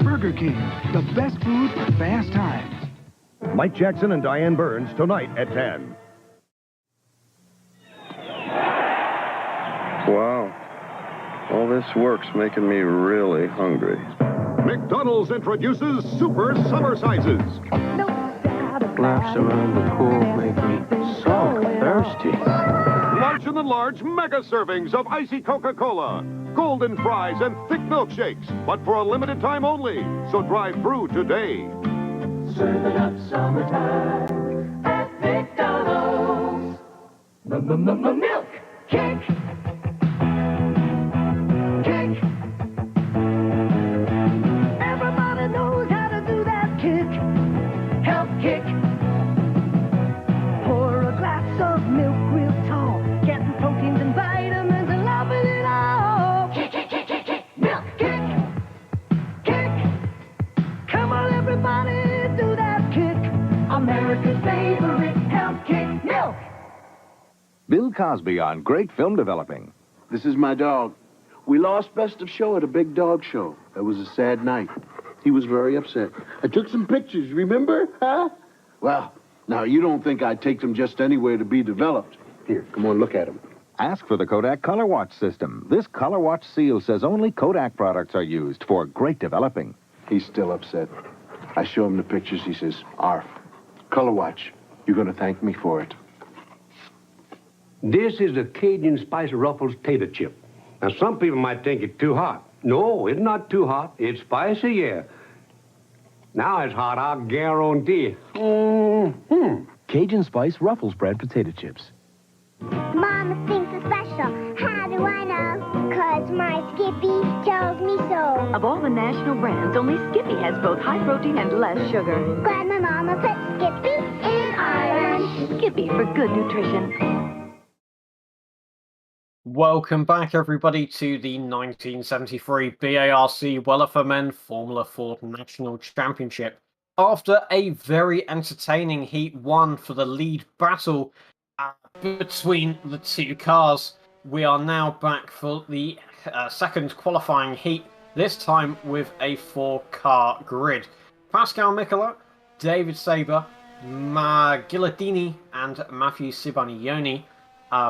Burger King, the best food for fast times.
Mike Jackson and Diane Burns tonight at 10.
Wow. All this work's making me really hungry.
McDonald's introduces super summer sizes.
Laps around the pool make me so thirsty.
Larger than large mega servings of icy Coca-Cola, golden fries, and thick milkshakes, but for a limited time only. So drive through today.
Serve it up summertime at McDonald's. Milk kick. Kick. Everybody knows how to do that kick. Help kick. Pour a glass of milk real tall, getting proteins and vitamins and loving it all. Kick, kick, kick, kick, kick. Milk kick. Kick. Come on, everybody, do that kick. America's favorite health kick. Milk.
Bill Cosby on Great Film Developing.
This is my dog. We lost Best of Show at a big dog show. That was a sad night. He was very upset. I took some pictures, remember? Huh? Well, now you don't think I'd take them just anywhere to be developed. Here, come on, look at them.
Ask for the Kodak Color Watch system. This Color Watch seal says only Kodak products are used for great developing.
He's still upset. I show him the pictures. He says, Arf, Color Watch, you're going to thank me for it.
This is a Cajun Spice Ruffles tater chip. Now, some people might think it's too hot. No, it's not too hot. It's spicy, yeah. Now it's hot, I'll guarantee.
Cajun Spice Ruffles brand potato chips.
Mama thinks it's special. How do I know? 'Cause my Skippy tells me so.
Of all the national brands, only Skippy has both high protein and less sugar.
Glad my mama put Skippy in our lunch.
Skippy for good nutrition.
Welcome back, everybody, to the 1973 BARC Weller for Men Formula Ford National Championship. After a very entertaining Heat 1 for the lead battle between the two cars, we are now back for the second qualifying heat, this time with a 4-car grid. Pascal Mickler, David Saber, Gilardini, and Matthew Sibanioni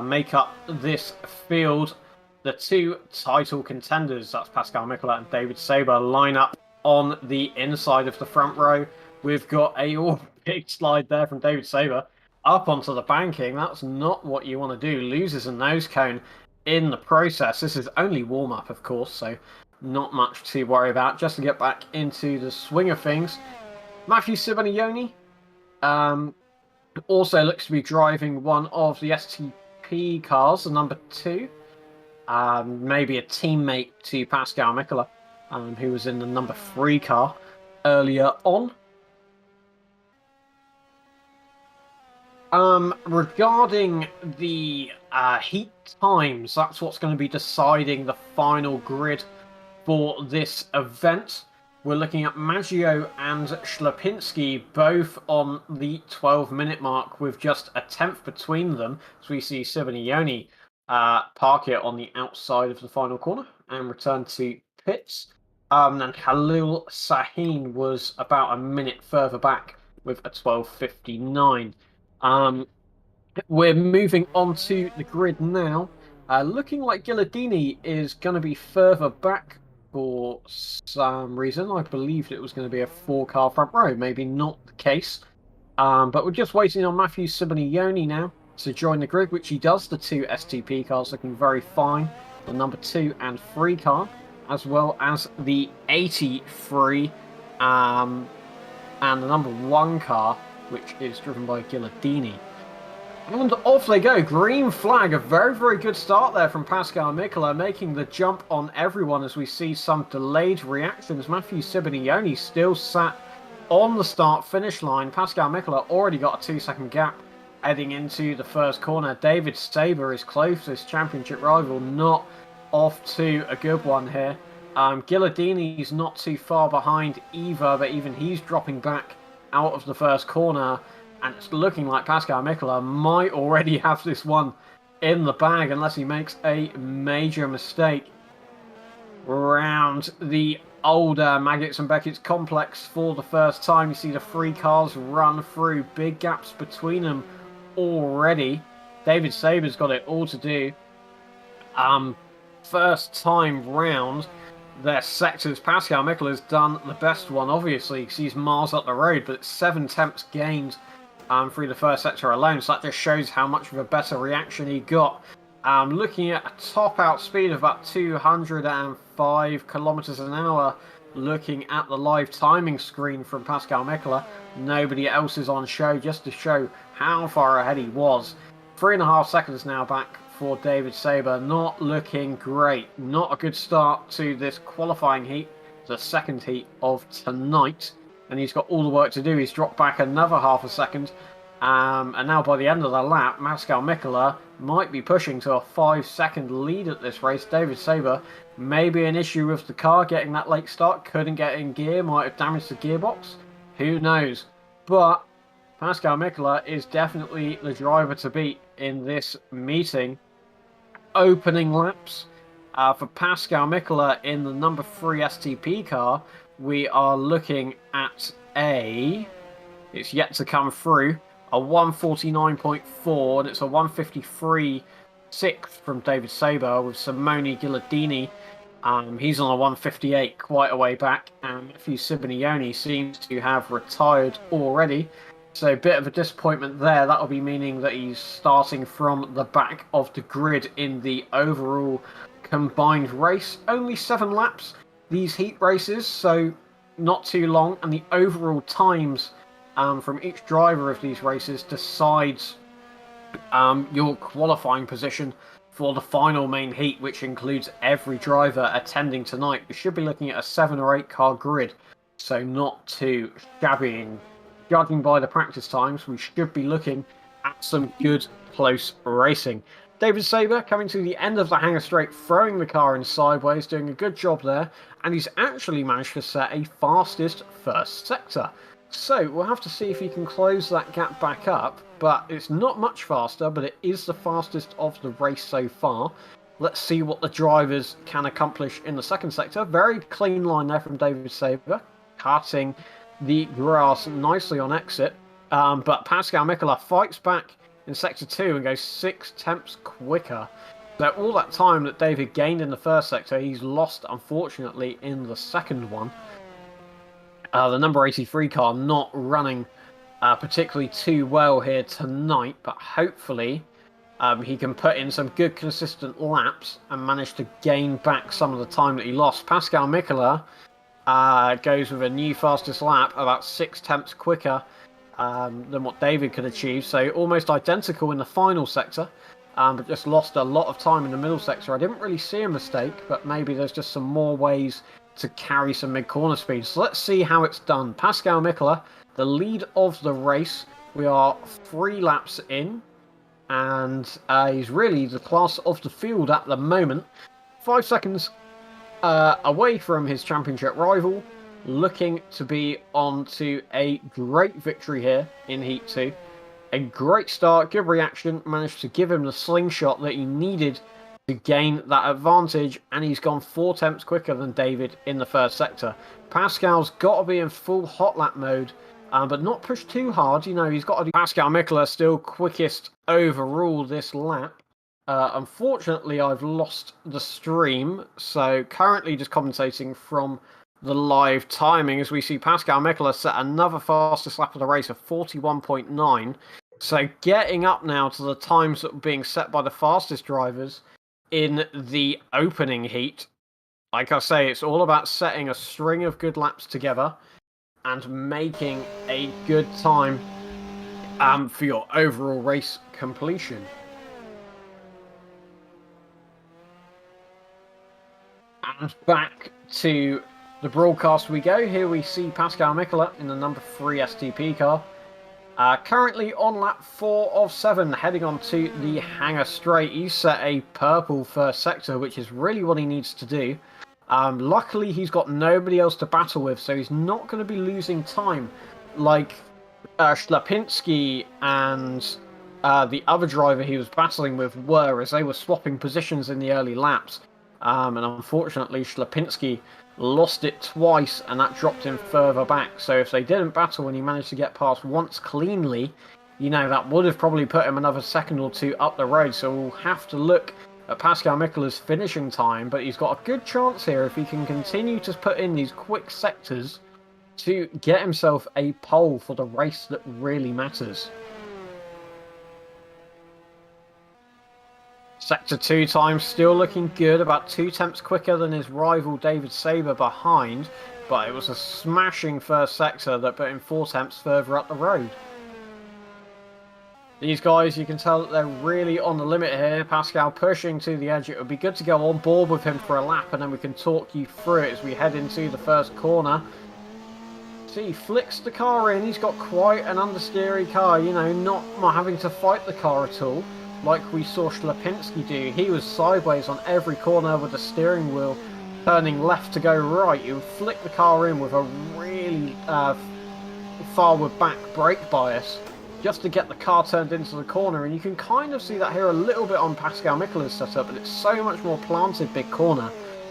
make up this field. The two title contenders, that's Pascal Mickler and David Saber, line up on the inside of the front row. We've got a big slide there from David Saber up onto the banking. That's not what you want to do. Loses a nose cone in the process. This is only warm-up, of course, so not much to worry about. Just to get back into the swing of things, Matthew Sibanioni also looks to be driving one of the STP cars, the number 2. Maybe a teammate to Pascal Mickler, who was in the number 3 car earlier on. Regarding the heat times, that's what's going to be deciding the final grid for this event. We're looking at Maggio and Schlapinski both on the 12-minute mark with just a tenth between them. So we see Sibanioni park it on the outside of the final corner and return to pits. And Khalil Sahin was about a minute further back with a 12:59. We're moving on to the grid now. Looking like Gilardini is going to be further back for some reason. I believed it was going to be a 4-car front row. Maybe not the case. But we're just waiting on Matthew Simeone now to join the grid, which he does. The 2 STP cars looking very fine. The number 2 and 3 car, as well as the 83 and the number 1 car, which is driven by Ghilardini. And off they go. Green flag. A very, very good start there from Pascal Mickler, making the jump on everyone as we see some delayed reactions. Matthew Simeone still sat on the start-finish line. Pascal Mickler already got a 2-second gap heading into the first corner. David Saber, his closest championship rival, not off to a good one here. Ghilardini's not too far behind either, but even he's dropping back out of the first corner. And it's looking like Pascal Mickler might already have this one in the bag unless he makes a major mistake. Around the older Maggots and Beckett's complex for the first time, you see the 3 cars run through. Big gaps between them already. David Saber's got it all to do. First time round, their sectors. Pascal Mickler has done the best one, obviously, because he's miles up the road, but it's 7 temps gained through the first sector alone, so that just shows how much of a better reaction he got. Looking at a top out speed of about 205 kilometers an hour, looking at the live timing screen from Pascal Mickler. Nobody else is on show, just to show how far ahead he was. 3.5 seconds now back for David Saber. Not looking great. Not a good start to this qualifying heat, the second heat of tonight. And he's got all the work to do. He's dropped back another half a second. And now by the end of the lap, Pascal Mickler might be pushing to a 5-second lead at this race. David Saber, maybe an issue with the car getting that late start. Couldn't get in gear, might have damaged the gearbox. Who knows? But Pascal Mickler is definitely the driver to beat in this meeting. Opening laps for Pascal Mickler in the number 3 STP car. We are looking at it's yet to come through, a 149.4, and it's a 153.6 from David Saber with Simone Ghilardini. He's on a 158, quite a way back, and Matthew Simeone seems to have retired already. So a bit of a disappointment there. That'll be meaning that he's starting from the back of the grid in the overall combined race. Only 7 laps. These heat races, so not too long, and the overall times from each driver of these races decides your qualifying position for the final main heat, which includes every driver attending tonight. We should be looking at a 7 or 8 car grid, so not too shabby. And judging by the practice times, we should be looking at some good close racing. David Saber coming to the end of the hangar straight, throwing the car in sideways, doing a good job there, and he's actually managed to set a fastest first sector. So we'll have to see if he can close that gap back up, but it's not much faster, but it is the fastest of the race so far. Let's see what the drivers can accomplish in the second sector. Very clean line there from David Saber, cutting the grass nicely on exit, but Pascal Mickler fights back in sector 2 and goes 6 temps quicker. So all that time that David gained in the first sector, he's lost, unfortunately, in the second one. The number 83 car not running particularly too well here tonight, but hopefully he can put in some good consistent laps and manage to gain back some of the time that he lost. Pascal Mickler goes with a new fastest lap, about 6 temps quicker than what David could achieve, so almost identical in the final sector, but just lost a lot of time in the middle sector. I didn't really see a mistake, but maybe there's just some more ways to carry some mid-corner speed. So let's see how it's done. Pascal Mickler, the lead of the race. We are 3 laps in, and he's really the class of the field at the moment. 5 seconds away from his championship rival, looking to be on to a great victory here in Heat 2. A great start, good reaction, managed to give him the slingshot that he needed to gain that advantage, and he's gone 4 temps quicker than David in the first sector. Pascal's got to be in full hot lap mode, but not push too hard. You know, he's got to do. Pascal Mickler still quickest overall this lap. Unfortunately, I've lost the stream, so currently just commentating from the live timing, as we see Pascal Mickler set another fastest lap of the race of 41.9. So getting up now to the times that were being set by the fastest drivers in the opening heat. Like I say, it's all about setting a string of good laps together and making a good time for your overall race completion. And back to the broadcast we go. Here we see Pascal Mickler in the number 3 STP car. Currently on lap 4 of 7, heading on to the hangar straight. He's set a purple first sector, which is really what he needs to do. Luckily, he's got nobody else to battle with, so he's not going to be losing time like Ślepinski and the other driver he was battling with were, as they were swapping positions in the early laps. And unfortunately, Ślepinski lost it twice, and that dropped him further back. So if they didn't battle and he managed to get past once cleanly, you know, that would have probably put him another second or two up the road. So we'll have to look at Pascal Mickler's finishing time, but he's got a good chance here if he can continue to put in these quick sectors to get himself a pole for the race that really matters. Sector 2 time still looking good, about 2 tenths quicker than his rival David Saber behind, but it was a smashing first sector that put him 4 tenths further up the road. These guys, you can tell that they're really on the limit here. Pascal pushing to the edge. It would be good to go on board with him for a lap, and then we can talk you through it as we head into the first corner. See, he flicks the car in. He's got quite an understeery car, you know, not having to fight the car at all, like we saw Ślepinski do. He was sideways on every corner with the steering wheel turning left to go right. You flick the car in with a really forward back brake bias just to get the car turned into the corner, and you can kind of see that here a little bit on Pascal Mickler's setup, but it's so much more planted big corner.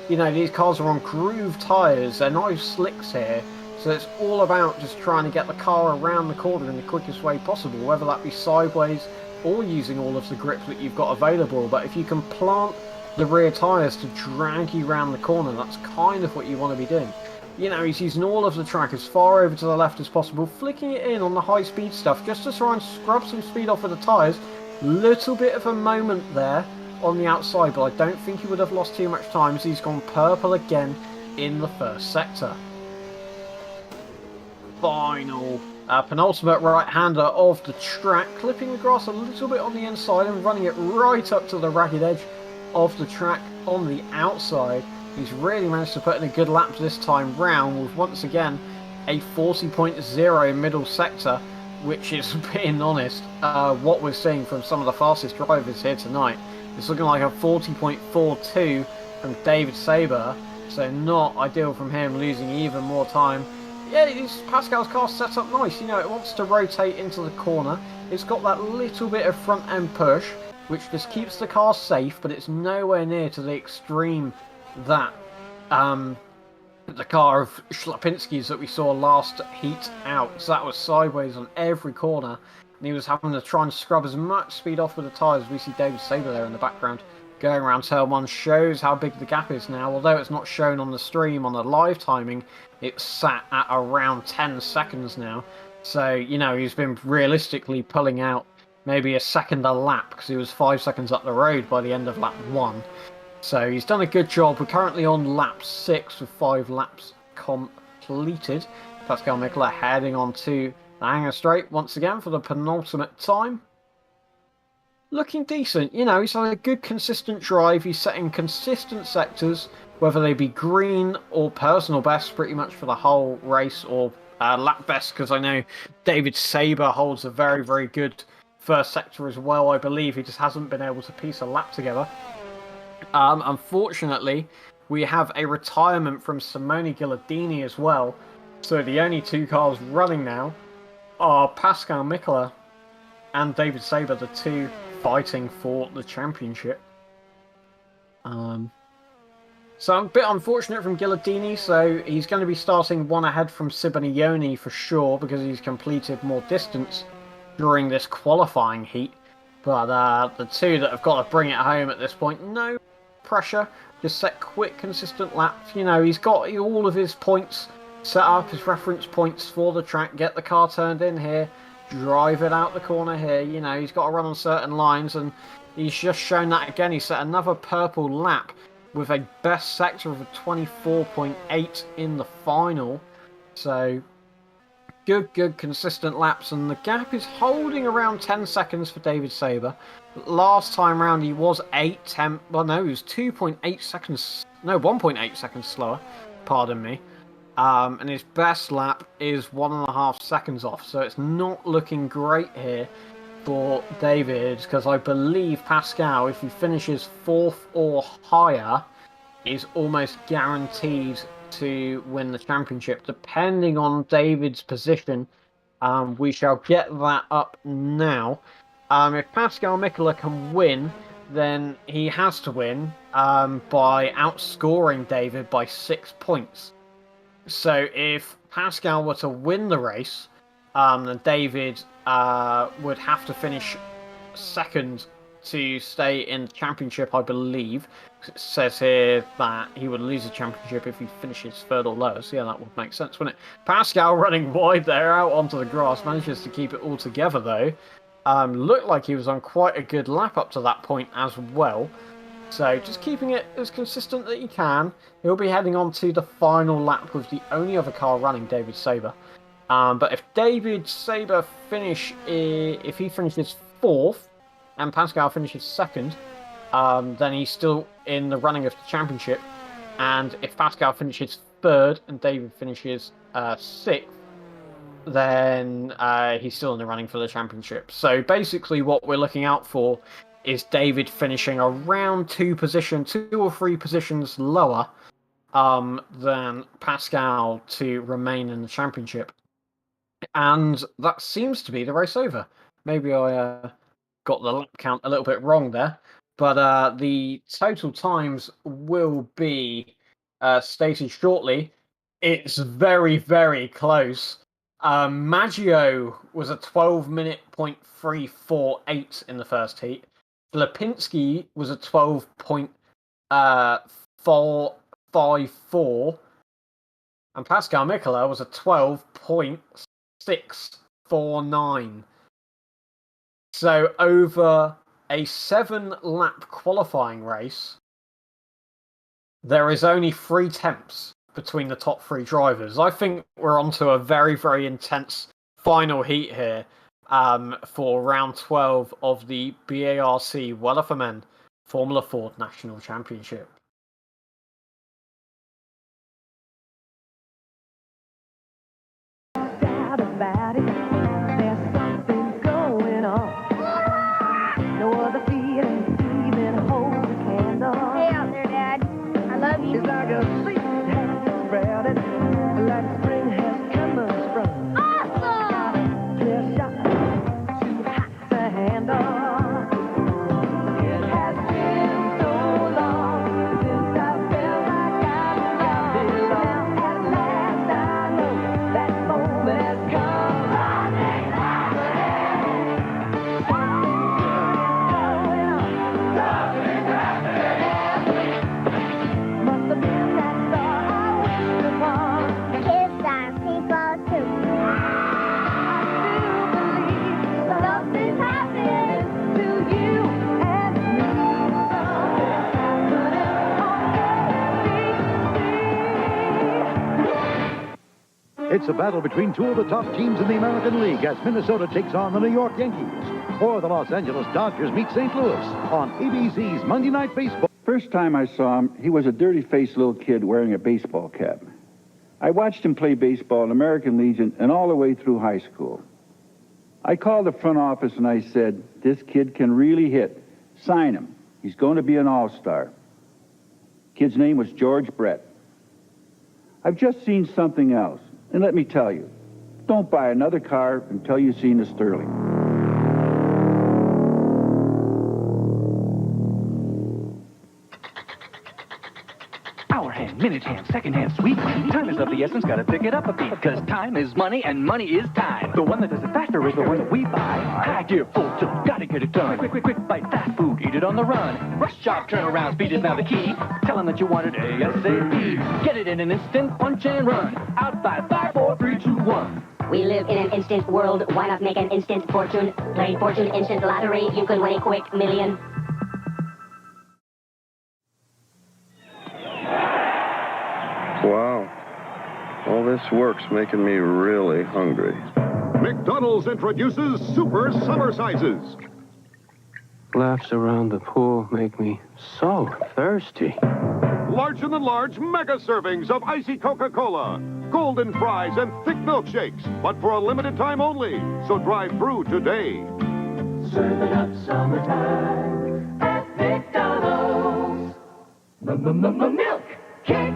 You know, these cars are on groove tyres, they're no slicks here, so it's all about just trying to get the car around the corner in the quickest way possible, whether that be sideways or using all of the grip that you've got available. But if you can plant the rear tyres to drag you around the corner, that's kind of what you want to be doing. You know, he's using all of the track as far over to the left as possible, flicking it in on the high speed stuff just to try and scrub some speed off of the tyres. Little bit of a moment there on the outside, but I don't think he would have lost too much time as he's gone purple again in the first sector. Final penultimate right-hander of the track, clipping the grass a little bit on the inside and running it right up to the ragged edge of the track on the outside. He's really managed to put in a good lap this time round with, once again, a 40.0 middle sector, which is, being honest, what we're seeing from some of the fastest drivers here tonight. It's looking like a 40.42 from David Saber, so not ideal from him, losing even more time. Yeah, Pascal's car set up nice. You know, it wants to rotate into the corner. It's got that little bit of front end push, which just keeps the car safe, but it's nowhere near to the extreme that the car of Ślepinski's that we saw last heat out. So that was sideways on every corner, and he was having to try and scrub as much speed off with the tyres. We see David Saber there in the background going around turn 1, shows how big the gap is now. Although it's not shown on the stream on the live timing, it's sat at around 10 seconds now. So, you know, he's been realistically pulling out maybe a second a lap, because he was 5 seconds up the road by the end of lap 1. So he's done a good job. We're currently on lap 6 with 5 laps completed. Pascal Mickler heading on to the hangar straight once again for the penultimate time. Looking decent, you know, he's had a good consistent drive. He's setting consistent sectors, whether they be green or personal best pretty much for the whole race, or lap best, because I know David Saber holds a very, very good first sector as well, I believe. He just hasn't been able to piece a lap together. Unfortunately, we have a retirement from Simone Ghilardini as well. So the only 2 cars running now are Pascal Mickler and David Saber, the 2 fighting for the championship. So a bit unfortunate from Ghilardini, so he's going to be starting 1 ahead from Sibonioni for sure, because he's completed more distance during this qualifying heat. But the 2 that have got to bring it home at this point, no pressure. Just set quick, consistent laps. You know, he's got all of his points set up, his reference points for the track. Get the car turned in here, drive it out the corner here. You know, he's got to run on certain lines, and he's just shown that again. He set another purple lap with a best sector of a 24.8 in the final. So, good, consistent laps, and the gap is holding around 10 seconds for David Saber. Last time round he was 1.8 seconds, no, 1.8 seconds slower, pardon me. And his best lap is 1.5 seconds off, so it's not looking great here for David, because I believe Pascal, if he finishes 4th or higher, is almost guaranteed to win the championship. Depending on David's position, we shall get that up now. If Pascal Mickler can win, then he has to win by outscoring David by 6 points. So if Pascal were to win the race, then David would have to finish second to stay in the championship, I believe. It says here that he would lose the championship if he finishes third or lower. So yeah, that would make sense, wouldn't it? Pascal running wide there out onto the grass, manages to keep it all together though. Looked like he was on quite a good lap up to that point as well. So just keeping it as consistent that he can. He'll be heading on to the final lap with the only other car running, David Saber. But if David Saber if he finishes 4th and Pascal finishes 2nd, then he's still in the running of the championship. And if Pascal finishes 3rd and David finishes 6th, then he's still in the running for the championship. So basically what we're looking out for is David finishing around 2 or 3 positions lower than Pascal to remain in the championship. And that seems to be the race over. Maybe I got the lap count a little bit wrong there. But the total times will be stated shortly. It's very, very close. Maggio was a 12-minute.348 in the first heat. Lipinski was a 12.454. And Pascal Mickler was a 12.649. So over a 7-lap qualifying race, there is only 3 tenths between the top 3 drivers. I think we're onto a very, very intense final heat here for round 12 of the BARC Weller for Men Formula Ford National Championship.
It's like a sweet has sprouted, like spring has come and sprung. Awesome! Just shot too hot to handle. It has been so long since I felt like I belong. At last I know that moment has come. Something
It's a battle between 2 of the top teams in the American League as Minnesota takes on the New York Yankees, or the Los Angeles Dodgers meet St. Louis on ABC's Monday Night Baseball.
First time I saw him, he was a dirty-faced little kid wearing a baseball cap. I watched him play baseball in American Legion and all the way through high school. I called the front office and I said, this kid can really hit. Sign him. He's going to be an all-star. Kid's name was George Brett. I've just seen something else. And let me tell you, don't buy another car until you've seen a Sterling.
Our hand, minute hand, second hand, sweet. Time is of the essence, gotta pick it up a beat. Because time is money and money is time. The one that does it faster is the one that we buy. High gear, full tilt, gotta get it done. Quick, quick, quick, quick, bite fast food, eat it on the run. Rush job, turnaround, speed is now the key. Tell them that you want it ASAP. Get it in an instant, punch and run. Out by 5, 4, 3, 2, 1.
We live in an instant world. Why not make an instant fortune? Play Fortune Instant Lottery. You could win a quick million.
Wow. All this work's making me really hungry.
McDonald's introduces Super Summer Sizes.
Laughs around the pool make me so thirsty.
Larger-than-large mega servings of icy Coca-Cola, golden fries, and thick milkshakes, but for a limited time only. So drive through today.
Serving up summertime at McDonald's. Milk kick.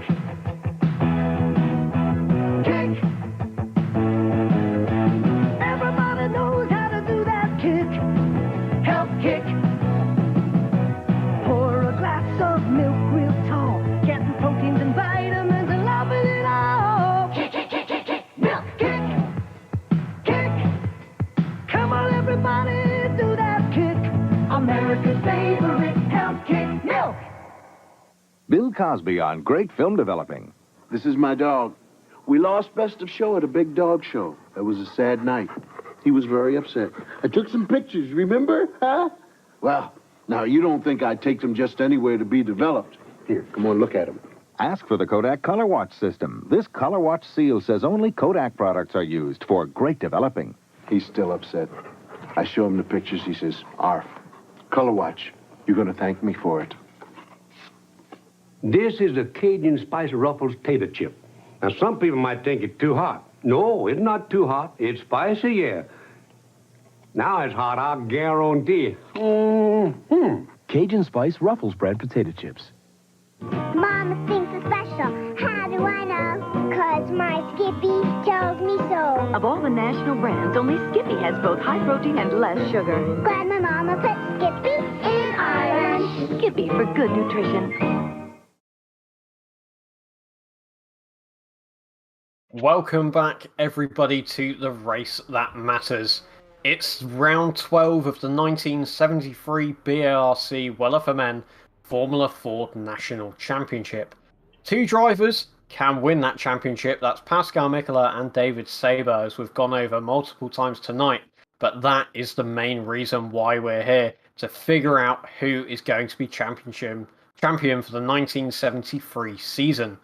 Kick. Everybody knows how to do that kick. Help kick. Pour a glass of milk real tall. Getting proteins and vitamins and loving it all. Kick, kick, kick, kick, kick. Milk kick. Kick. Come on, everybody, do that kick. America's favorite health kick. Milk.
Bill Cosby on Great Film Developing.
This is my dog. We lost Best of Show at a big dog show. It was a sad night. He was very upset. I took some pictures, remember? Huh? Well, now, you don't think I'd take them just anywhere to be developed. Here, come on, look at them.
Ask for the Kodak Color Watch system. This Color Watch seal says only Kodak products are used for great developing.
He's still upset. I show him the pictures. He says, Arf, Color Watch, you're going to thank me for it.
This is a Cajun Spice Ruffles tater chip. Now, some people might think it's too hot. No, it's not too hot. It's spicy, yeah. Now it's hot, I'll guarantee.
Cajun Spice Ruffles Bread Potato Chips.
Mama thinks it's special. How do I know? 'Cause my Skippy tells me so.
Of all the national brands, only Skippy has both high protein and less sugar.
Glad my mama put Skippy in our lunch.
Skippy for good nutrition.
Welcome back, everybody, to the race that matters. It's round 12 of the 1973 BARC Weller for Men Formula Ford National Championship. Two drivers can win that championship. That's Pascal Mickler and David Saber, as we've gone over multiple times tonight. But that is the main reason why we're here, to figure out who is going to be champion for the 1973 season.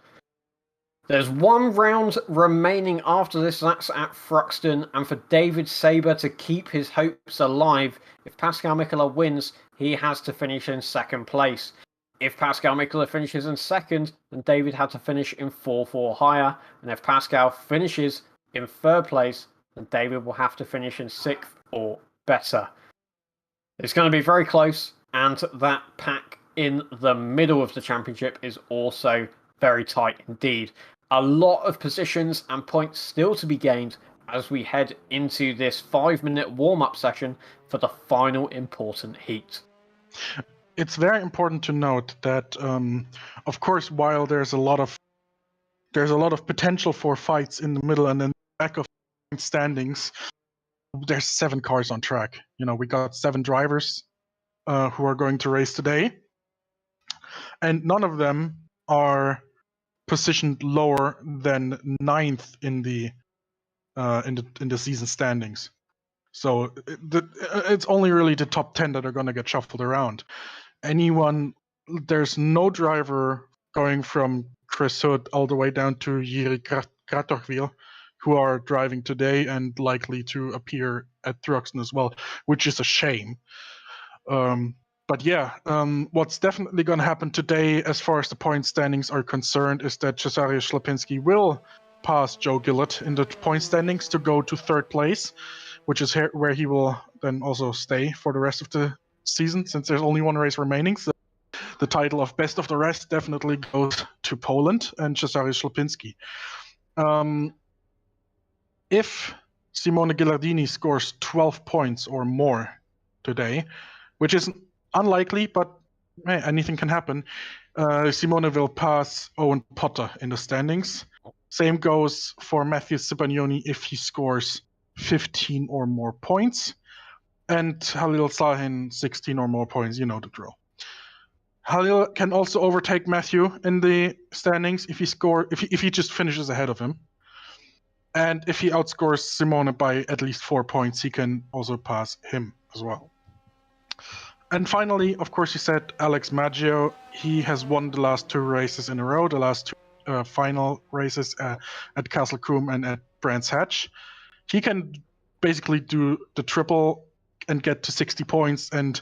There's one round remaining after this, that's at Thruxton, and for David Saber to keep his hopes alive, if Pascal Mickler wins, he has to finish in second place. If Pascal Mickler finishes in second, then David had to finish in 4-4 higher, and if Pascal finishes in third place, then David will have to finish in sixth or better. It's going to be very close, and that pack in the middle of the championship is also very tight indeed. A lot of positions and points still to be gained as we head into this 5-minute warm-up session for the final important heat.
It's very important to note that, of course, while there's a lot of potential for fights in the middle and in the back of standings, there's 7 cars on track. You know, we got 7 drivers who are going to race today, and none of them are positioned lower than 9th in the season standings. So it's only really the top 10 that are going to get shuffled around. There's no driver going from Chris Hood all the way down to Jiri Kratorville who are driving today and likely to appear at Thruxton as well, which is a shame. But yeah, what's definitely going to happen today as far as the point standings are concerned is that Cesare Slapinski will pass Joe Gillett in the point standings to go to third place, which is where he will then also stay for the rest of the season, since there's only one race remaining. So the title of best of the rest definitely goes to Poland and Cesare Slapinski. If Simone Ghilardini scores 12 points or more today, which is unlikely, but Hey, anything can happen. Simone will pass Owen Potter in the standings. Same goes for Matthew Cipognoni if he scores 15 or more points. And Halil Sahin 16 or more points, you know the drill. Halil can also overtake Matthew in the standings if he just finishes ahead of him. And if he outscores Simone by at least 4 points, he can also pass him as well. And finally, of course, you said Alex Maggio. He has won the last 2 races in a row, the last 2 final races at Castle Coombe and at Brands Hatch. He can basically do the triple and get to 60 points and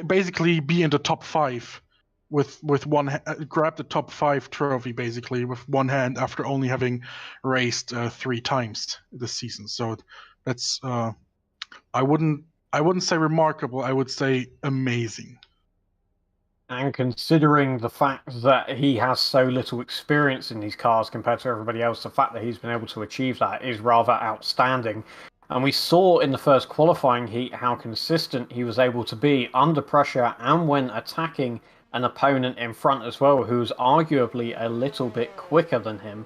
basically be in the top 5 with one grab the top 5 trophy basically with one hand after only having raced 3 times this season. So that's I wouldn't say remarkable, I would say amazing.
And considering the fact that he has so little experience in these cars compared to everybody else, the fact that he's been able to achieve that is rather outstanding. And we saw in the first qualifying heat how consistent he was able to be under pressure and when attacking an opponent in front as well, who's arguably a little bit quicker than him.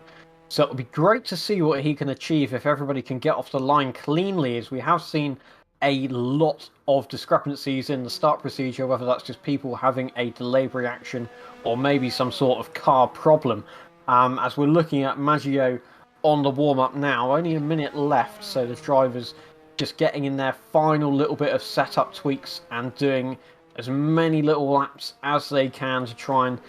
So it'll be great to see what he can achieve if everybody can get off the line cleanly, as we have seen a lot of discrepancies in the start procedure, whether that's just people having a delayed reaction or maybe some sort of car problem. As we're looking at Maggio on the warm-up now, only a minute left, so the drivers just getting in their final little bit of setup tweaks and doing as many little laps as they can to try and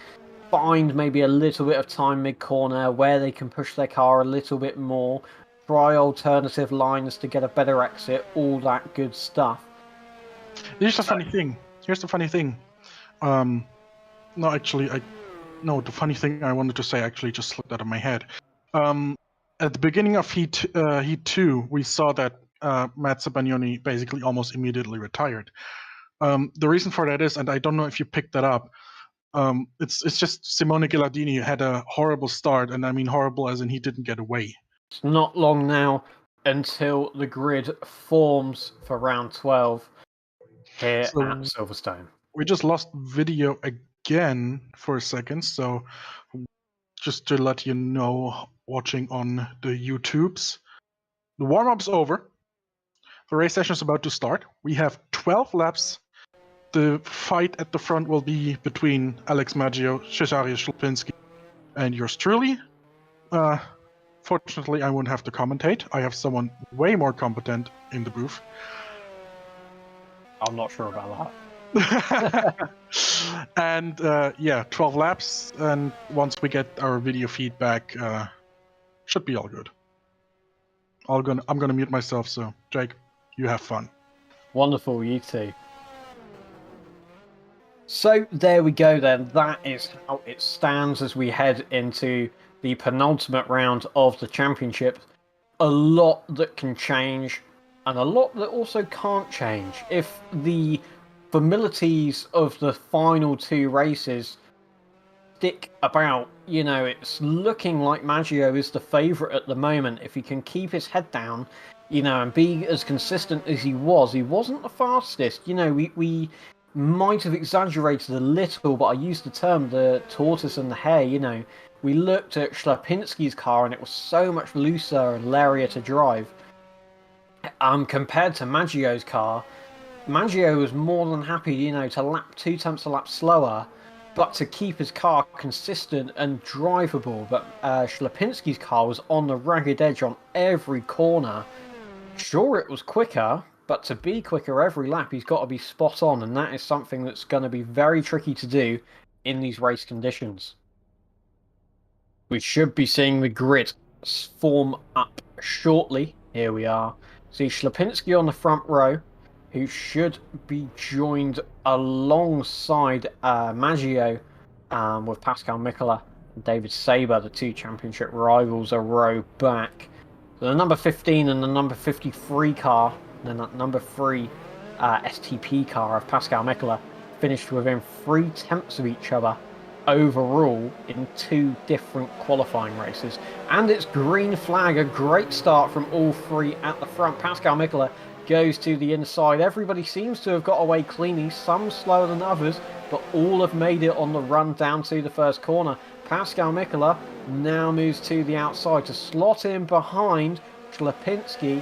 find maybe a little bit of time mid-corner where they can push their car a little bit more, try alternative lines to get a better exit, all that good stuff.
Here's the funny thing. The funny thing I wanted to say actually just slipped out of my head. At the beginning of Heat 2, we saw that Matt Cipognoni basically almost immediately retired. The reason for that is, and I don't know if you picked that up, it's just Simone Ghilardini had a horrible start, and I mean horrible as in he didn't get away.
It's not long now until the grid forms for round 12 here at Silverstone.
We just lost video again for a second, so just to let you know, watching on the YouTubes, the warm-up's over. The race session is about to start. We have 12 laps. The fight at the front will be between Alex Maggio, Cesare Ślepinski, and yours truly. Fortunately, I won't have to commentate. I have someone way more competent in the booth.
I'm not sure about
that. And 12 laps, and once we get our video feedback, should be all good. I'm gonna mute myself, so Jake, you have fun.
Wonderful, you too. So there we go then. That is how it stands as we head into the penultimate round of the championship. A lot that can change, and a lot that also can't change. If the familiarities of the final 2 races stick about, it's looking like Maggio is the favourite at the moment. If he can keep his head down, and be as consistent as he wasn't the fastest. We might have exaggerated a little, but I used the term the tortoise and the hare. We looked at Ślepinski's car and it was so much looser and lairier to drive. Compared to Maggio's car, Maggio was more than happy, to lap 2 tenths a lap slower, but to keep his car consistent and drivable. But Ślepinski's car was on the ragged edge on every corner. Sure, it was quicker, but to be quicker every lap, he's got to be spot on, and that is something that's going to be very tricky to do in these race conditions. We should be seeing the grid form up shortly. Here we are. See Ślepinski on the front row, who should be joined alongside Maggio with Pascal Mickler and David Saber, the 2 championship rivals, a row back. So the number 15 and the number 53 car, and then that number 3 STP car of Pascal Mickler finished within 3 tenths of each other overall in 2 different qualifying races. And it's green flag, a great start from all 3 at the front. Pascal Mickler goes to the inside. Everybody seems to have got away cleanly, some slower than others, but all have made it on the run down to the first corner. Pascal Mickler now moves to the outside to slot in behind Ślepinski,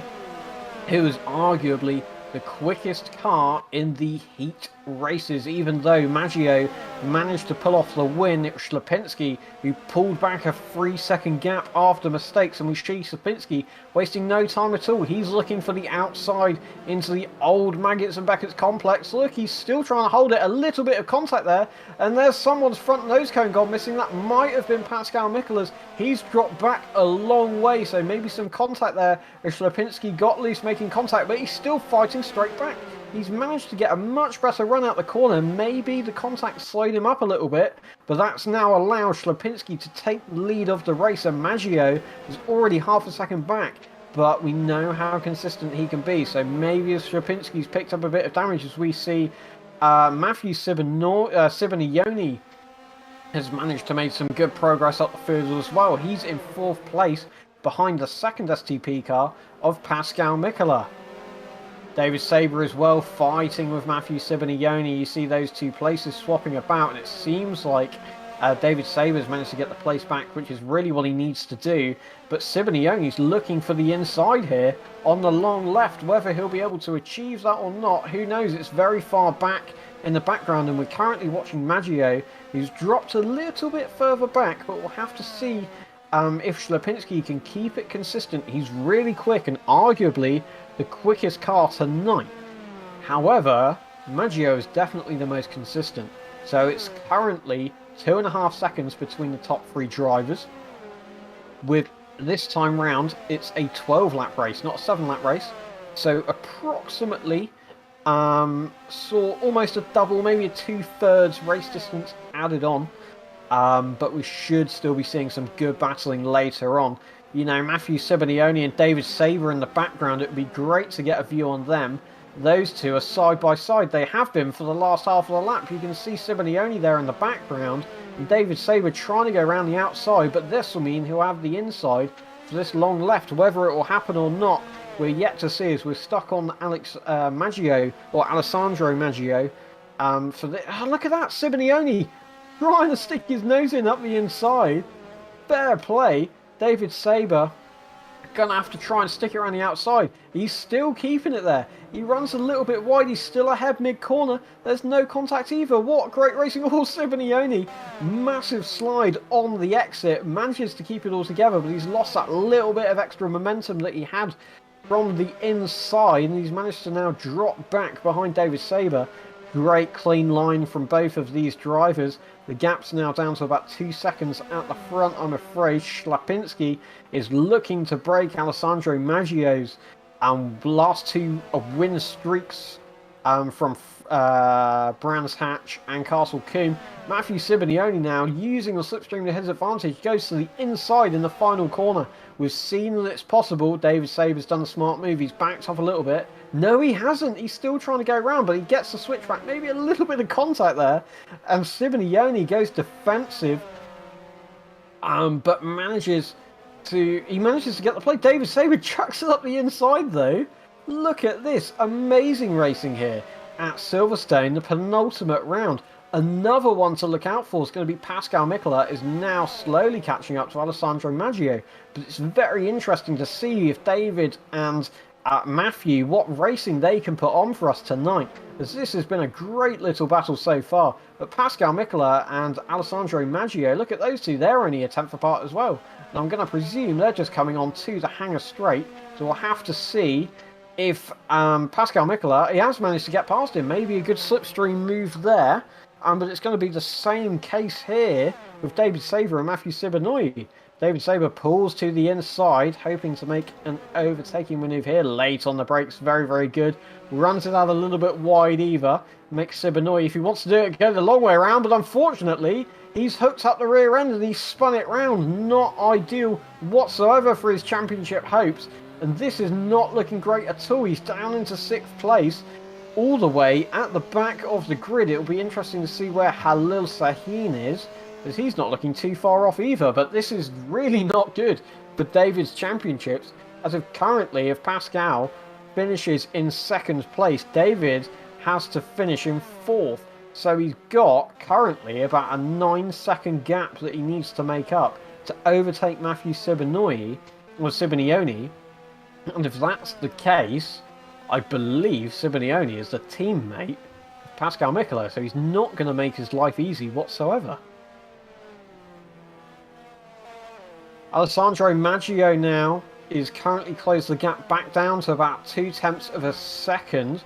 who is arguably the quickest car in the heat races. Even though Maggio managed to pull off the win, it was Ślepinski who pulled back a 3-second gap after mistakes, and we see Ślepinski wasting no time at all. He's looking for the outside into the old Maggots and Beckett's complex. Look, he's still trying to hold it. A little bit of contact there, and there's someone's front nose cone gone missing. That might have been Pascal Mickler's. He's dropped back a long way, so maybe some contact there as Ślepinski got loose making contact, but he's still fighting straight back. He's managed to get a much better run out the corner. Maybe the contact slowed him up a little bit, but that's now allowed Ślepinski to take the lead of the race, and Maggio is already half a second back, but we know how consistent he can be, so maybe as Ślepinski's picked up a bit of damage, as we see Matthew Sibonioni has managed to make some good progress up the field as well. He's in 4th place behind the second STP car of Pascal Mickler. David Saber as well, fighting with Matthew Sibonioni. You see those two places swapping about, and it seems like David Saber's managed to get the place back, which is really what he needs to do. But Sibonioni's looking for the inside here on the long left. Whether he'll be able to achieve that or not, who knows? It's very far back in the background, and we're currently watching Maggio, who's dropped a little bit further back, but we'll have to see if Ślepinski can keep it consistent. He's really quick and arguably the quickest car tonight. However, Maggio is definitely the most consistent. So it's currently 2.5 seconds between the top 3 drivers. With this time round, it's a 12-lap race, not a 7-lap race. So approximately saw almost a double, maybe a 2/3 race distance added on. But we should still be seeing some good battling later on. You know, Matthew Sibonioni and David Saber in the background, it would be great to get a view on them. Those two are side by side. They have been for the last half of the lap. You can see Sibonioni there in the background, and David Saber trying to go around the outside, but this will mean he'll have the inside for this long left. Whether it will happen or not, we're yet to see, as we're stuck on Maggio, or Alessandro Maggio. Look at that, Sibonioni trying to stick his nose in up the inside. Fair play. David Saber gonna have to try and stick it around the outside. He's still keeping it there. He runs a little bit wide. He's still ahead mid-corner. There's no contact either. What great racing. Oh, Sibonioni. Massive slide on the exit. Manages to keep it all together, but he's lost that little bit of extra momentum that he had from the inside, and he's managed to now drop back behind David Saber. Great clean line from both of these drivers. The gap's now down to about 2 seconds at the front, I'm afraid. Ślepinski is looking to break Alessandro Maggio's last 2 win streaks from Brands Hatch and Castle Combe. Matthew Sibonioni now using the slipstream to his advantage, goes to the inside in the final corner. We've seen that it's possible. David Saber's done a smart move. He's backed off a little bit. No, he hasn't. He's still trying to go around, but he gets the switchback. Maybe a little bit of contact there. And Sibonioni goes defensive, but manages to get the play. David Saber chucks it up the inside, though. Look at this. Amazing racing here at Silverstone, the penultimate round. Another one to look out for is going to be Pascal Mickler, is now slowly catching up to Alessandro Maggio. But it's very interesting to see if David and Matthew, what racing they can put on for us tonight, as this has been a great little battle so far. But Pascal Mickler and Alessandro Maggio, look at those two, they're only a 10th apart as well. And I'm going to presume they're just coming on to the hangar straight, so we'll have to see if Pascal Mickler, he has managed to get past him. Maybe a good slipstream move there. But it's going to be the same case here with David Saber and Matthew Sibonioni. David Saber pulls to the inside, hoping to make an overtaking manoeuvre here. Late on the brakes, very, very good. Runs it out a little bit wide either. Makes Sibonioni, if he wants to do it, go the long way around. But unfortunately, he's hooked up the rear end and he's spun it round. Not ideal whatsoever for his championship hopes. And this is not looking great at all. He's down into 6th place. All the way at the back of the grid. It'll be interesting to see where Halil Sahin is, as he's not looking too far off either. But this is really not good for David's championships, as of currently, if Pascal finishes in second place. David has to finish in fourth. So he's got currently about a 9-second gap that he needs to make up to overtake Matthew Simeoni. And if that's the case, I believe Simeoni is the teammate of Pascal Mickler, so he's not going to make his life easy whatsoever. Alessandro Maggio now is currently closed the gap back down to about 0.2 of a second.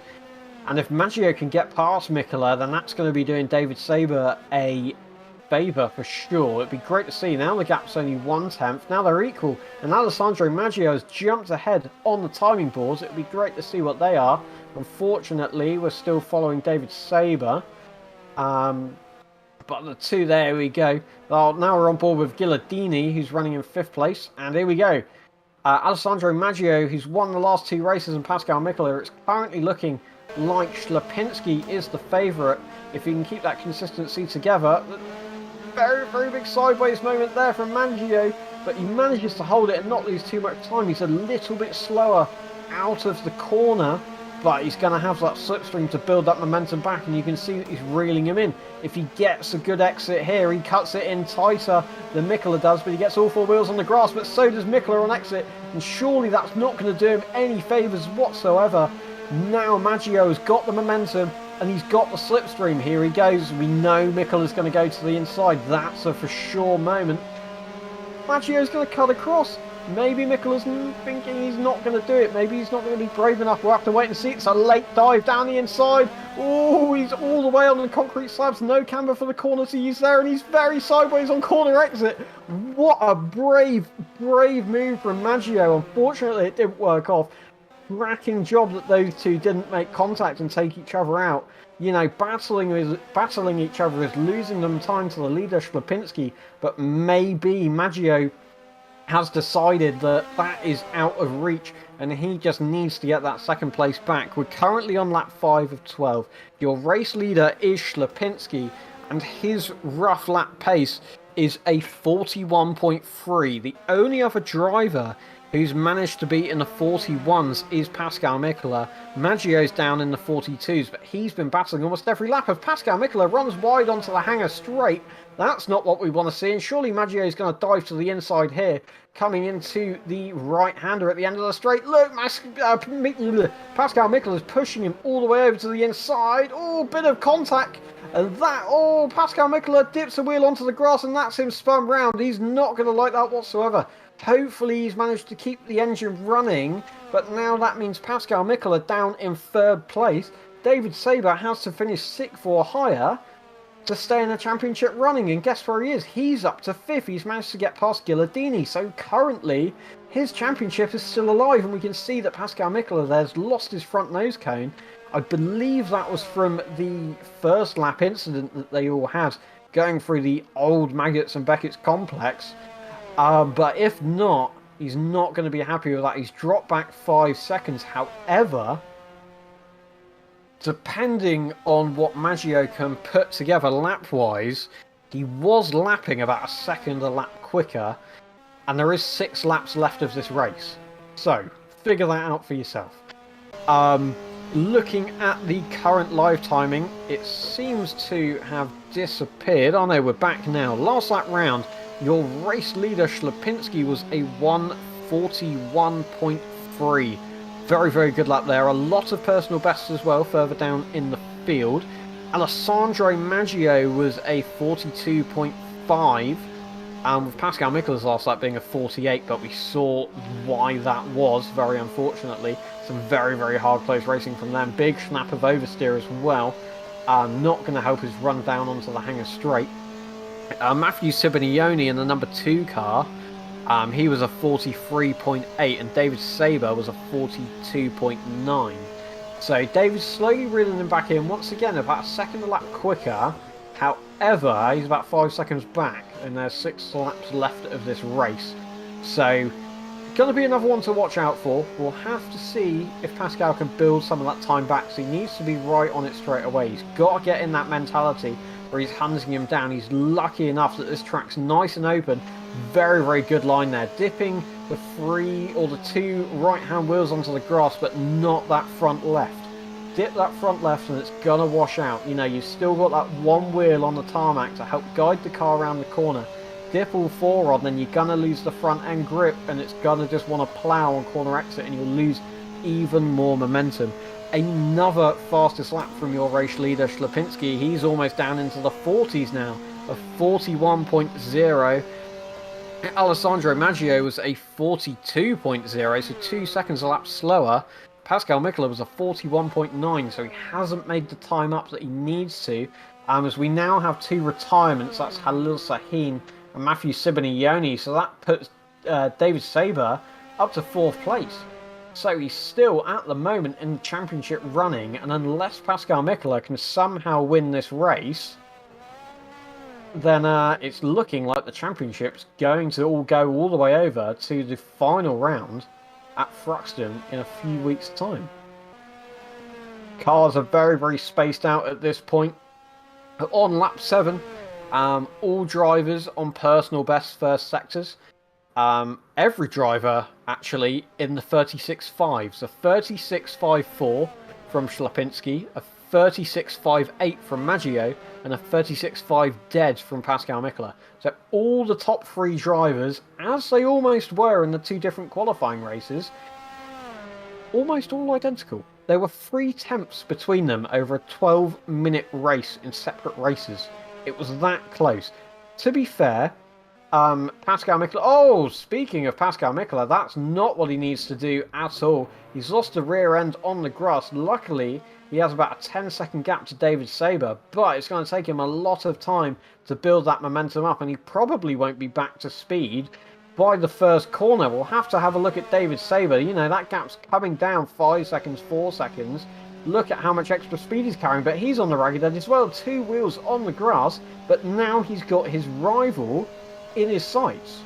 And if Maggio can get past Mickler, then that's going to be doing David Saber a favour for sure. It'd be great to see. Now the gap's only 0.1. Now they're equal. And Alessandro Maggio has jumped ahead on the timing boards. It'd be great to see what they are. Unfortunately, we're still following David Saber. But the two, there we go. Well, now we're on board with Ghilardini, who's running in 5th place. And here we go. Alessandro Maggio, who's won the last 2 races, and Pascal Mickler. It's currently looking like Ślepinski is the favourite. If he can keep that consistency together. Very, very big sideways moment there from Maggio. But he manages to hold it and not lose too much time. He's a little bit slower out of the corner. But he's going to have that slipstream to build that momentum back, and you can see that he's reeling him in. If he gets a good exit here, he cuts it in tighter than Mickler does, but he gets all 4 wheels on the grass, but so does Mickler on exit, and surely that's not going to do him any favours whatsoever. Now Maggio has got the momentum, and he's got the slipstream. Here he goes. We know Mickler's going to go to the inside. That's a for sure moment. Maggio's going to cut across. Maybe Mickler's thinking he's not going to do it. Maybe he's not going to be brave enough. We'll have to wait and see. It's a late dive down the inside. Oh, he's all the way on the concrete slabs. No camber for the corner to use there. And he's very sideways on corner exit. What a brave, brave move from Maggio. Unfortunately, it didn't work off. Cracking job that those two didn't make contact and take each other out. You know, battling each other is losing them time to the leader, Ślepinski. But maybe Maggio has decided that that is out of reach and he just needs to get that second place back. We're currently on lap 5 of 12. Your race leader is Ślepinski and his rough lap pace is a 41.3. The only other driver who's managed to be in the 41s is Pascal Mickler. Maggio's down in the 42s, but he's been battling almost every lap. If Pascal Mickler runs wide onto the hanger straight, that's not what we want to see, and surely Maggio is going to dive to the inside here, coming into the right-hander at the end of the straight. Look, Pascal Mickler is pushing him all the way over to the inside. Oh, bit of contact, and Pascal Mickler dips a wheel onto the grass, and that's him spun round. He's not going to like that whatsoever. Hopefully he's managed to keep the engine running, but now that means Pascal Mickler down in 3rd place. David Saber has to finish 6th or higher to stay in the championship running, and guess where he is? He's up to 5th. He's managed to get past Ghilardini, so currently his championship is still alive, and we can see that Pascal Mickler there's lost his front nose cone. I believe that was from the first lap incident that they all had going through the old Maggots and Beckett's complex. But if not, he's not going to be happy with that. He's dropped back 5 seconds. However, depending on what Maggio can put together lap-wise, he was lapping about a second a lap quicker, and there is 6 laps left of this race. So, figure that out for yourself. Looking at the current live timing, it seems to have disappeared. Oh no, we're back now. Last lap round. Your race leader, Ślepinski, was a 1:41.3. Very, very good lap there. A lot of personal bests as well, further down in the field. Alessandro Maggio was a 42.5. With Pascal Mickler's last lap being a 48, but we saw why that was, very unfortunately. Some very, very hard close racing from them. Big snap of oversteer as well. Not going to help his run down onto the hanger straight. Matthew Simeoni in the number 2 car, he was a 43.8 and David Saber was a 42.9. So David's slowly reeling him back in, once again about a second a lap quicker. However, he's about 5 seconds back and there's 6 laps left of this race. So, going to be another one to watch out for. We'll have to see if Pascal can build some of that time back, so he needs to be right on it straight away. He's got to get in that mentality where he's hunting him down. He's lucky enough that this track's nice and open. Very, very good line there. Dipping the two right-hand wheels onto the grass, but not that front left. Dip that front left and it's going to wash out. You know, you've still got that one wheel on the tarmac to help guide the car around the corner. Dip all four on, then you're going to lose the front end grip and it's going to just want to plough on corner exit and you'll lose even more momentum. Another fastest lap from your race leader, Ślepinski. He's almost down into the 40s now, a 41.0. Alessandro Maggio was a 42.0, so 2 seconds a lap slower. Pascal Mickler was a 41.9, so he hasn't made the time up that he needs to. As we now have two retirements, that's Halil Sahin and Matthew Sibonioni, so that puts David Saber up to 4th place. So he's still, at the moment, in the championship running, and unless Pascal Mickler can somehow win this race, then it's looking like the championship's going to all go all the way over to the final round at Thruxton in a few weeks' time. Cars are very, very spaced out at this point. On lap 7, all drivers on personal best first sectors. Every driver, actually, in the 36.5. So 36.54 from Ślepinski, a 36.58 from Maggio, and a 36.5 dead from Pascal Mickler. So all the top 3 drivers, as they almost were in the 2 different qualifying races, almost all identical. There were 3 tenths between them over a 12-minute race in separate races. It was that close. To be fair, Pascal Mickler... Oh, speaking of Pascal Mickler, that's not what he needs to do at all. He's lost the rear end on the grass. Luckily, he has about a 10-second gap to David Saber, but it's going to take him a lot of time to build that momentum up, and he probably won't be back to speed by the first corner. We'll have to have a look at David Saber. You know, that gap's coming down 5 seconds, 4 seconds. Look at how much extra speed he's carrying, but he's on the ragged edge as well. 2 wheels on the grass, but now he's got his rival in his sights.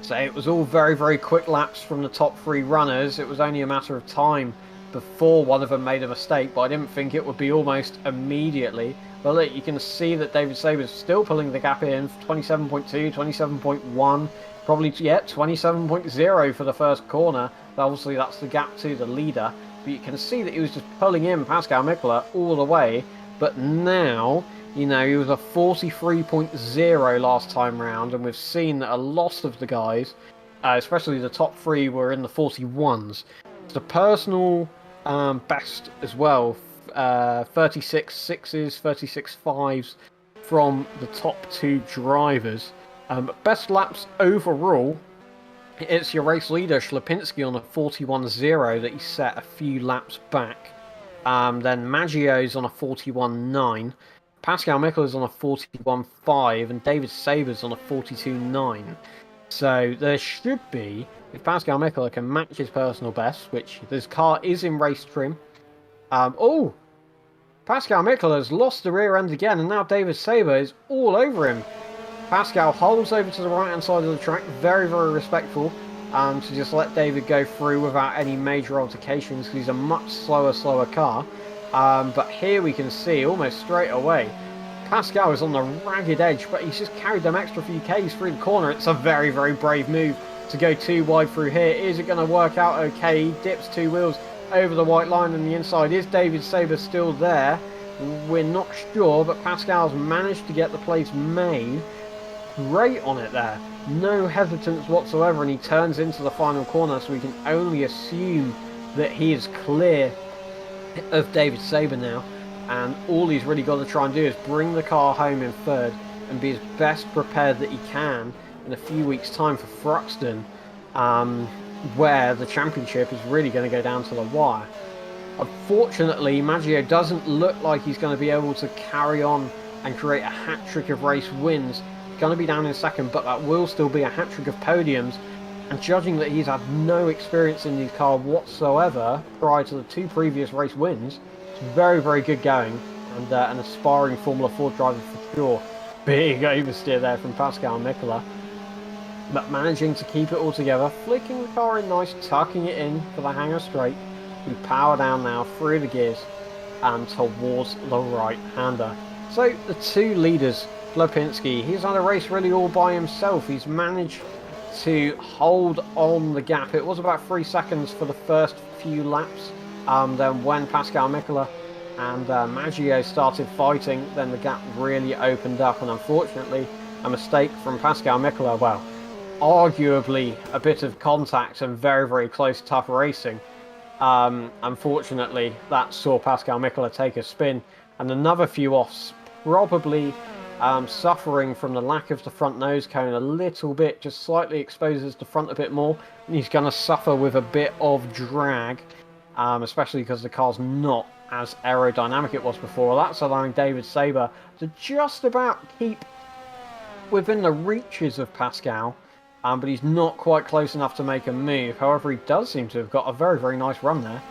So it was all very, very quick laps from the top 3 runners. It was only a matter of time before one of them made a mistake, but I didn't think it would be almost immediately. But look, you can see that David Saber's still pulling the gap in, 27.2, 27.1, probably, yeah, 27.0 for the first corner. Obviously, that's the gap to the leader. But you can see that he was just pulling in Pascal Mickler all the way. But now, you know, he was a 43.0 last time round, and we've seen that a lot of the guys, especially the top 3, were in the 41s. The personal best as well, 36.6s, 36.5s from the top 2 drivers. Best laps overall, it's your race leader Ślepinski on a 41.0 that he set a few laps back. Then Maggio's on a 41.9, Pascal Mickler's on a 41.5, and David Saber's on a 42.9. So there should be, if Pascal Mickler can match his personal best, which this car is in race trim. Oh! Pascal Mickler has lost the rear end again, and now David Saber is all over him. Pascal holds over to the right-hand side of the track, very, very respectful, to just let David go through without any major altercations, because he's a much slower car. But here we can see, almost straight away, Pascal is on the ragged edge, but he's just carried them extra few Ks through the corner. It's a very, very brave move to go too wide through here. Is it going to work out okay? He dips 2 wheels over the white line on the inside. Is David Saber still there? We're not sure, but Pascal's managed to get the place made. Great on it there. No hesitance whatsoever, and he turns into the final corner, so we can only assume that he is clear of David Saber now. And all he's really got to try and do is bring the car home in 3rd and be as best prepared that he can in a few weeks' time for Thruxton, where the championship is really going to go down to the wire. Unfortunately, Maggio doesn't look like he's going to be able to carry on and create a hat-trick of race wins. He's going to be down in 2nd, but that will still be a hat-trick of podiums. And judging that he's had no experience in these cars whatsoever prior to the 2 previous race wins, it's very, very good going, and an aspiring Formula 4 driver for sure. Big oversteer there from Pascal Mickler, but managing to keep it all together, flicking the car in nice, tucking it in for the hanger straight. We power down now through the gears and towards the right-hander. So the 2 leaders, Ślepinski, he's had a race really all by himself. He's managed to hold on the gap. It was about 3 seconds for the first few laps. Then when Pascal Mickler and Maggio started fighting, then the gap really opened up, and unfortunately a mistake from Pascal Mickler, well, arguably a bit of contact and very, very close, tough racing. Unfortunately, that saw Pascal Mickler take a spin, and another few offs, probably suffering from the lack of the front nose cone a little bit, just slightly exposes the front a bit more, and he's going to suffer with a bit of drag, especially because the car's not as aerodynamic it was before. That's allowing David Saber to just about keep within the reaches of Pascal, but he's not quite close enough to make a move. However, he does seem to have got a very, very nice run there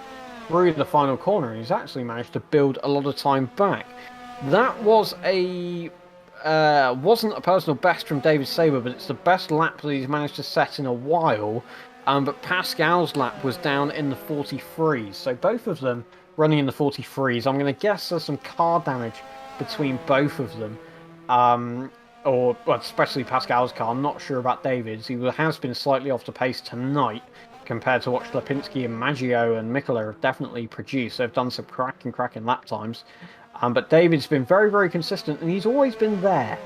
through the final corner, and he's actually managed to build a lot of time back. That was wasn't a personal best from David Saber, but it's the best lap that he's managed to set in a while. But Pascal's lap was down in the 43s, so both of them running in the 43s. I'm going to guess there's some car damage between both of them. Or well, especially Pascal's car. I'm not sure about David's. He has been slightly off the pace tonight compared to what Lipinski and Maggio and Mickler have definitely produced. They've done some cracking lap times. But David's been very, very consistent, and he's always been there.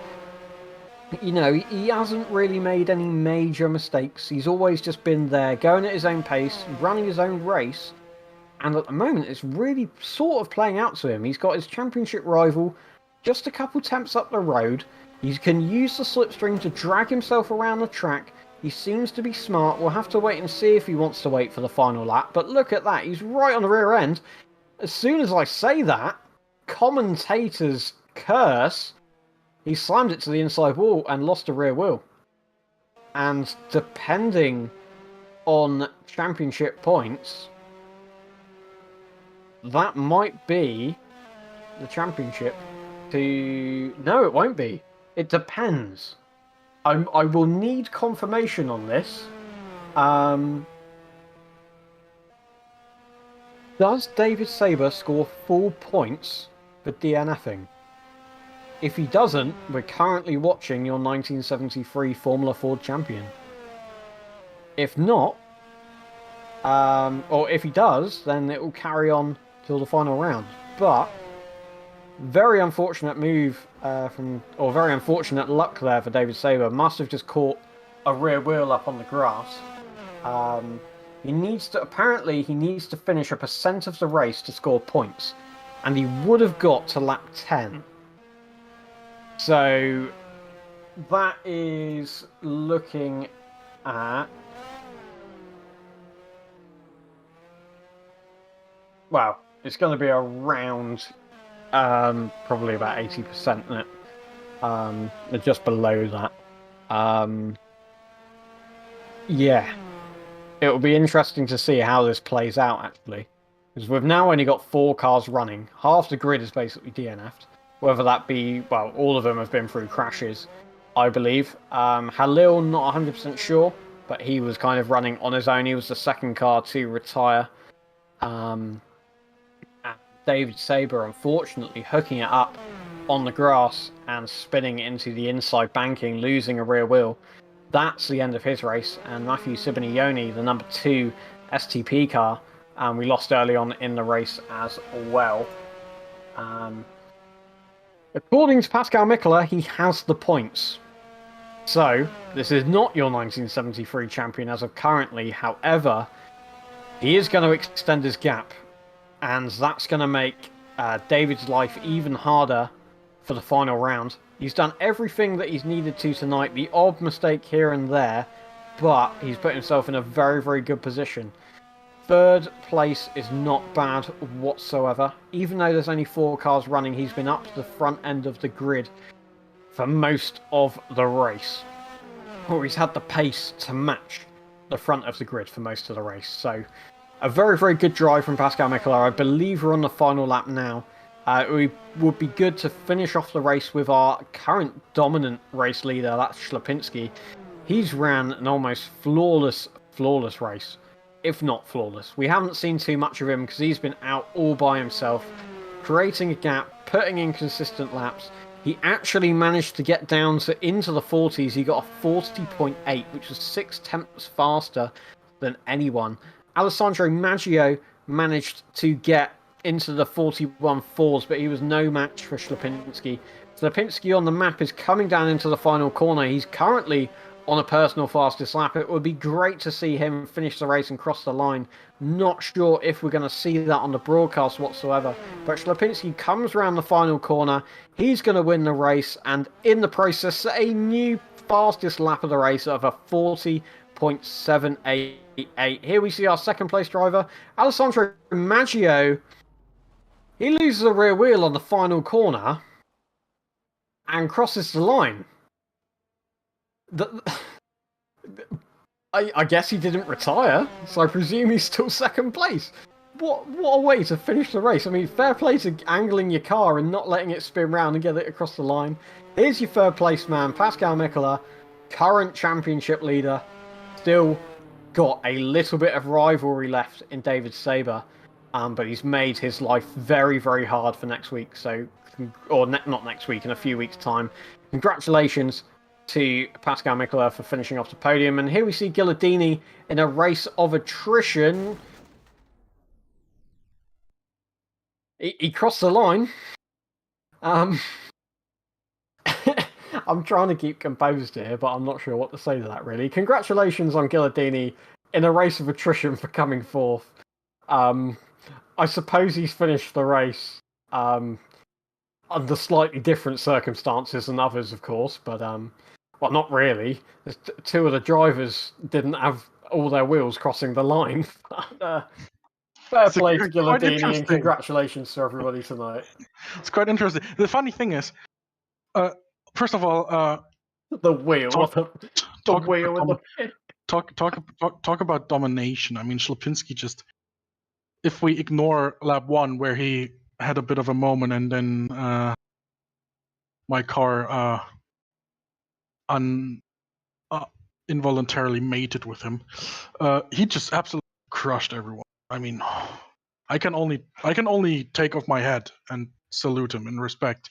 You know, he hasn't really made any major mistakes. He's always just been there, going at his own pace, running his own race. And at the moment, it's really sort of playing out to him. He's got his championship rival just a couple temps up the road. He can use the slipstream to drag himself around the track. He seems to be smart. We'll have to wait and see if he wants to wait for the final lap. But look at that. He's right on the rear end. As soon as I say that, commentator's curse, he slammed it to the inside wall and lost a rear wheel. And depending on championship points, that might be the championship to... No, it won't be. It depends. I will need confirmation on this. Does David Saber score full points for DNFing? If he doesn't, we're currently watching your 1973 Formula Ford champion. If not, or if he does, then it will carry on till the final round. But very unfortunate move very unfortunate luck there for David Saber. Must have just caught a rear wheel up on the grass. He needs to finish a percent of the race to score points, and he would have got to lap 10. So that is looking at, well, it's going to be around probably about 80%, isn't it? Just below that. Yeah. It will be interesting to see how this plays out, actually. Because we've now only got 4 cars running. Half the grid is basically DNF'd. Whether that be, well, all of them have been through crashes, I believe. Halil, not 100% sure, but he was kind of running on his own. He was the second car to retire. David Saber, unfortunately, hooking it up on the grass and spinning into the inside banking, losing a rear wheel. That's the end of his race, and Matthew Sibinioni, the number 2 STP car, we lost early on in the race as well. According to Pascal Mickler, he has the points. So, this is not your 1973 champion as of currently. However, he is going to extend his gap, and that's going to make David's life even harder for the final round. He's done everything that he's needed to tonight, the odd mistake here and there, but he's put himself in a very, very good position. 3rd place is not bad whatsoever. Even though there's only 4 cars running, he's been up to the front end of the grid for most of the race. Or he's had the pace to match the front of the grid for most of the race. So, a very, very good drive from Pascal Mickler. I believe we're on the final lap now. It would be good to finish off the race with our current dominant race leader, that's Lipinski. He's ran an almost flawless race, if not flawless. We haven't seen too much of him because he's been out all by himself, creating a gap, putting in consistent laps. He actually managed to get down to into the 40s. He got a 40.8, which was 6/10 faster than anyone. Alessandro Maggio managed to get into the 41.4s, but he was no match for Ślepinski. Ślepinski on the map is coming down into the final corner. He's currently on a personal fastest lap. It would be great to see him finish the race and cross the line. Not sure if we're going to see that on the broadcast whatsoever. But Ślepinski comes around the final corner. He's going to win the race, and in the process, a new fastest lap of the race of a 40.788. Here we see our second place driver, Alessandro Maggio. He loses the rear wheel on the final corner and crosses the line. I guess he didn't retire, so I presume he's still second place. What a way to finish the race. I mean, fair play to angling your car and not letting it spin round and get it across the line. Here's your third place man, Pascal Mickler, current championship leader. Still got a little bit of rivalry left in David Saber, but he's made his life very, very hard for next week. So, not next week, in a few weeks' time. Congratulations to Pascal Mickler for finishing off the podium. And here we see Ghilardini in a race of attrition. He crossed the line. I'm trying to keep composed here, but I'm not sure what to say to that, really. Congratulations on Ghilardini in a race of attrition for coming fourth. I suppose he's finished the race under slightly different circumstances than others, of course, but well, not really. Two of the drivers didn't have all their wheels crossing the line. Fair play to Ghilardini, and congratulations to everybody tonight.
It's quite interesting. The funny thing is, first of all,
the wheel.
Talk about domination. I mean, Ślepinski just, if we ignore lap 1 where he had a bit of a moment and then my car involuntarily mated with him, he just absolutely crushed everyone. I mean, I can only take off my hat and salute him in respect.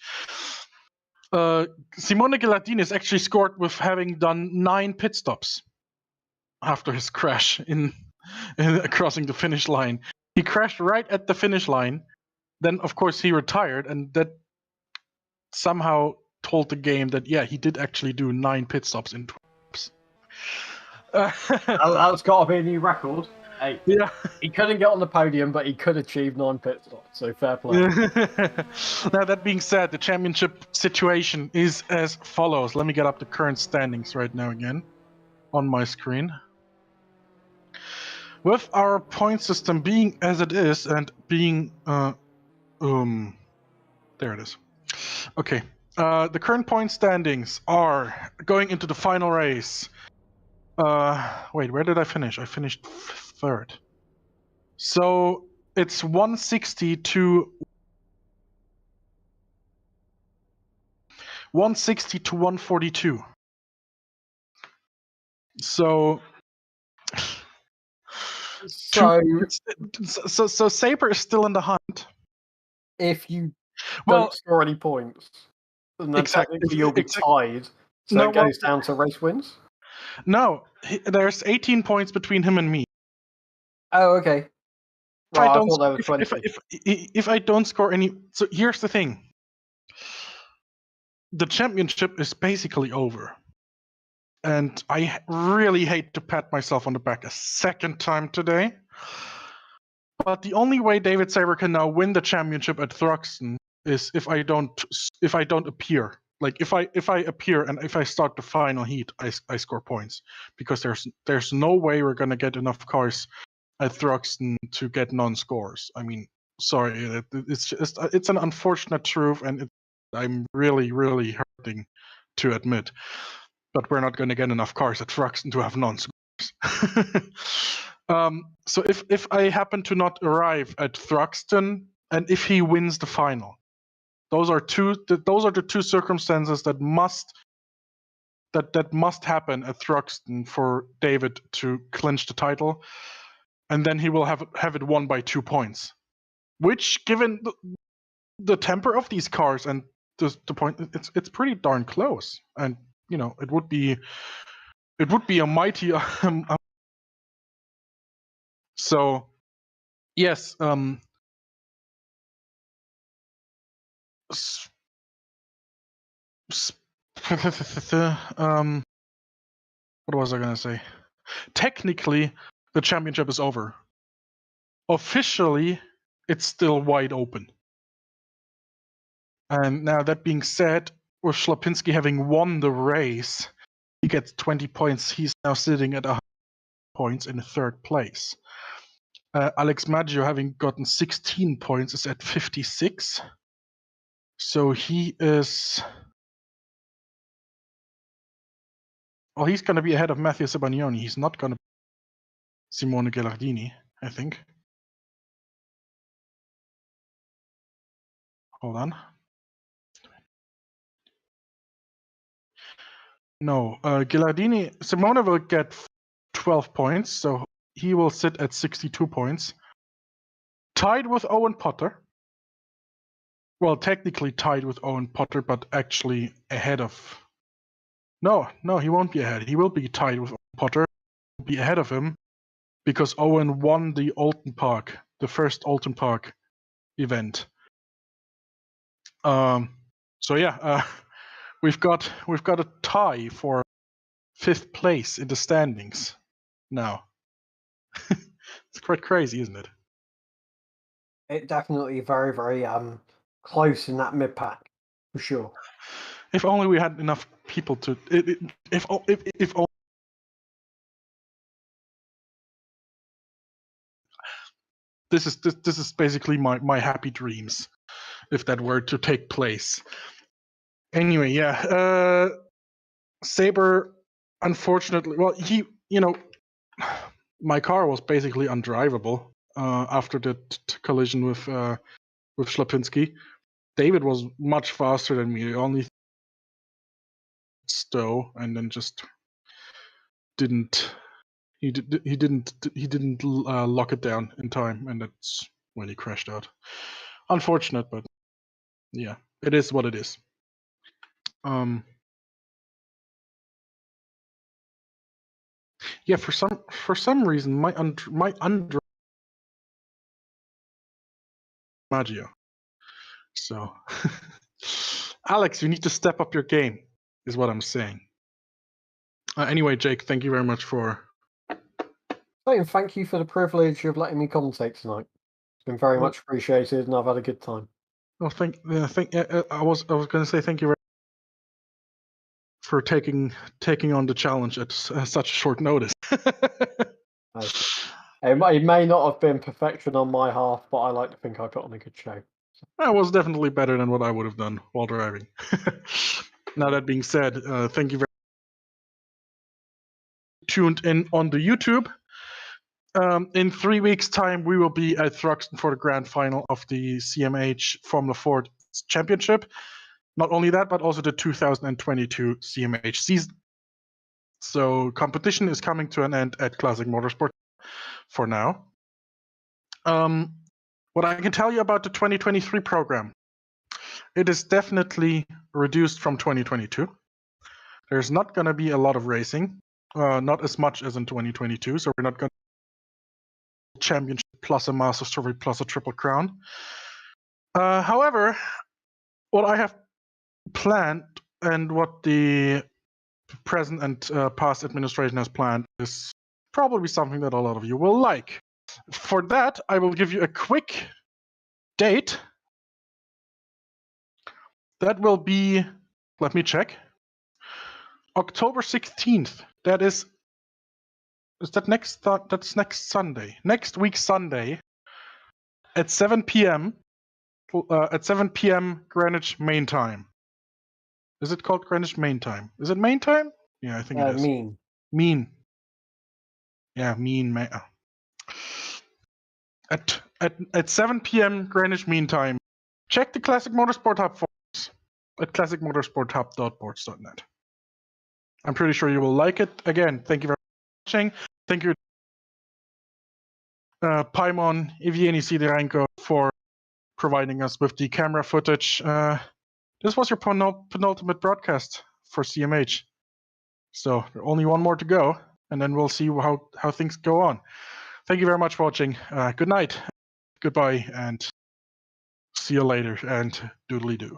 Simone Ghilardini is actually scored with having done 9 pit stops after his crash in crossing the finish line. He crashed right at the finish line. Then, of course, he retired, and that somehow told the game that, yeah, he did actually do 9 pit stops in 12 laps.
That's got to be a new record. Hey,
yeah.
He couldn't get on the podium, but he could achieve 9 pit stops, so fair play.
Now, that being said, the championship situation is as follows. Let me get up the current standings right now again on my screen. With our point system being as it is and being there it is. Okay. The current point standings are going into the final race. Wait, where did I finish? I finished 3rd. So it's 160 to 142. So Saber is still in the hunt.
If you don't score any points, then technically you'll be tied. So it goes down to race wins?
No, there's 18 points between him and me.
Oh, okay. Right, I thought there was 20.
If I don't score any... So here's the thing. The championship is basically over. And I really hate to pat myself on the back a second time today. But the only way David Saber can now win the championship at Thruxton is if I don't appear. Like if I appear and if I start the final heat, I score points, because there's no way we're gonna get enough cars at Thruxton to get non-scores. I mean, sorry, it's an unfortunate truth, and I'm really, really hurting to admit, but we're not gonna get enough cars at Thruxton to have non-scores. So if I happen to not arrive at Thruxton, and if he wins the final, those are the two circumstances that must happen at Thruxton for David to clinch the title, and then he will have it won by 2 points. Which, given the temper of these cars and the point. It's pretty darn close, and you know it would be a mighty. So yes, what was I gonna say? Technically, the championship is over. Officially, it's still wide open. And now that being said, with Schlapinski having won the race, he gets 20 points. He's now sitting at 100 points in third place. Alex Maggio, having gotten 16 points, is at 56. So he is... Well, he's going to be ahead of Matteo Sebagnoni. He's not going to be Simone Ghilardini, I think. Hold on. No, Ghilardini... Simone will get 12 points, so he will sit at 62 points. Tied with Owen Potter. Well, technically tied with Owen Potter, but actually ahead of... No, he won't be ahead. He will be tied with Owen Potter. He'll be ahead of him because Owen won the Alton Park, the first Alton Park event. So yeah, we've got a tie for 5th place in the standings now. It's quite crazy, isn't it?
It definitely very, very close in that mid pack for sure.
If only we had enough people to. If only. This is basically my happy dreams, if that were to take place. Anyway, yeah. Saber, unfortunately, well, my car was basically undrivable after the collision with Schlapinski. David was much faster than me. Only stow and then just didn't. He didn't lock it down in time, and that's when he crashed out. Unfortunate, but yeah, it is what it is. Yeah, for some reason my under Maggio. So Alex, you need to step up your game, is what I'm saying. Anyway, Jake, thank you very much for.
And thank you for the privilege of letting me commentate tonight. It's been very much appreciated, and I've had a good time.
Well, I was going to say thank you for taking on the challenge at such short notice.
It may not have been perfection on my half, but I like to think I put on a good show.
That was definitely better than what I would have done while driving. Now that being said, thank you very much. Tuned in on the YouTube. In 3 weeks' time, we will be at Thruxton for the grand final of the CMH Formula Ford Championship. Not only that, but also the 2022 CMH season. So competition is coming to an end at Classic Motorsport for now. What I can tell you about the 2023 program, it is definitely reduced from 2022. There's not going to be a lot of racing, not as much as in 2022. So we're not going to championship plus a Masters Trophy plus a Triple Crown. However, what I have planned and what the present and past administration has planned is probably something that a lot of you will like. For that, I will give you a quick date. That will be, let me check, October 16th. That is that that's next Sunday. Next week Sunday at 7 p.m. At 7 p.m. Greenwich Main Time. Is it called Greenwich Main Time? Is it Main Time? Yeah, I think it is. Mean. Yeah, mean. At 7 p.m. Greenwich Mean Time. Check the Classic Motorsport Hub forums at classicmotorsporthub.boards.net. I'm pretty sure you will like it. Again, thank you very much for watching. Thank you, Paimon, Evgeny Sidorenko, for providing us with the camera footage. this was your penultimate broadcast for CMH. So only one more to go, and then we'll see how things go on. Thank you very much for watching. Good night, goodbye, and see you later, and doodly-doo.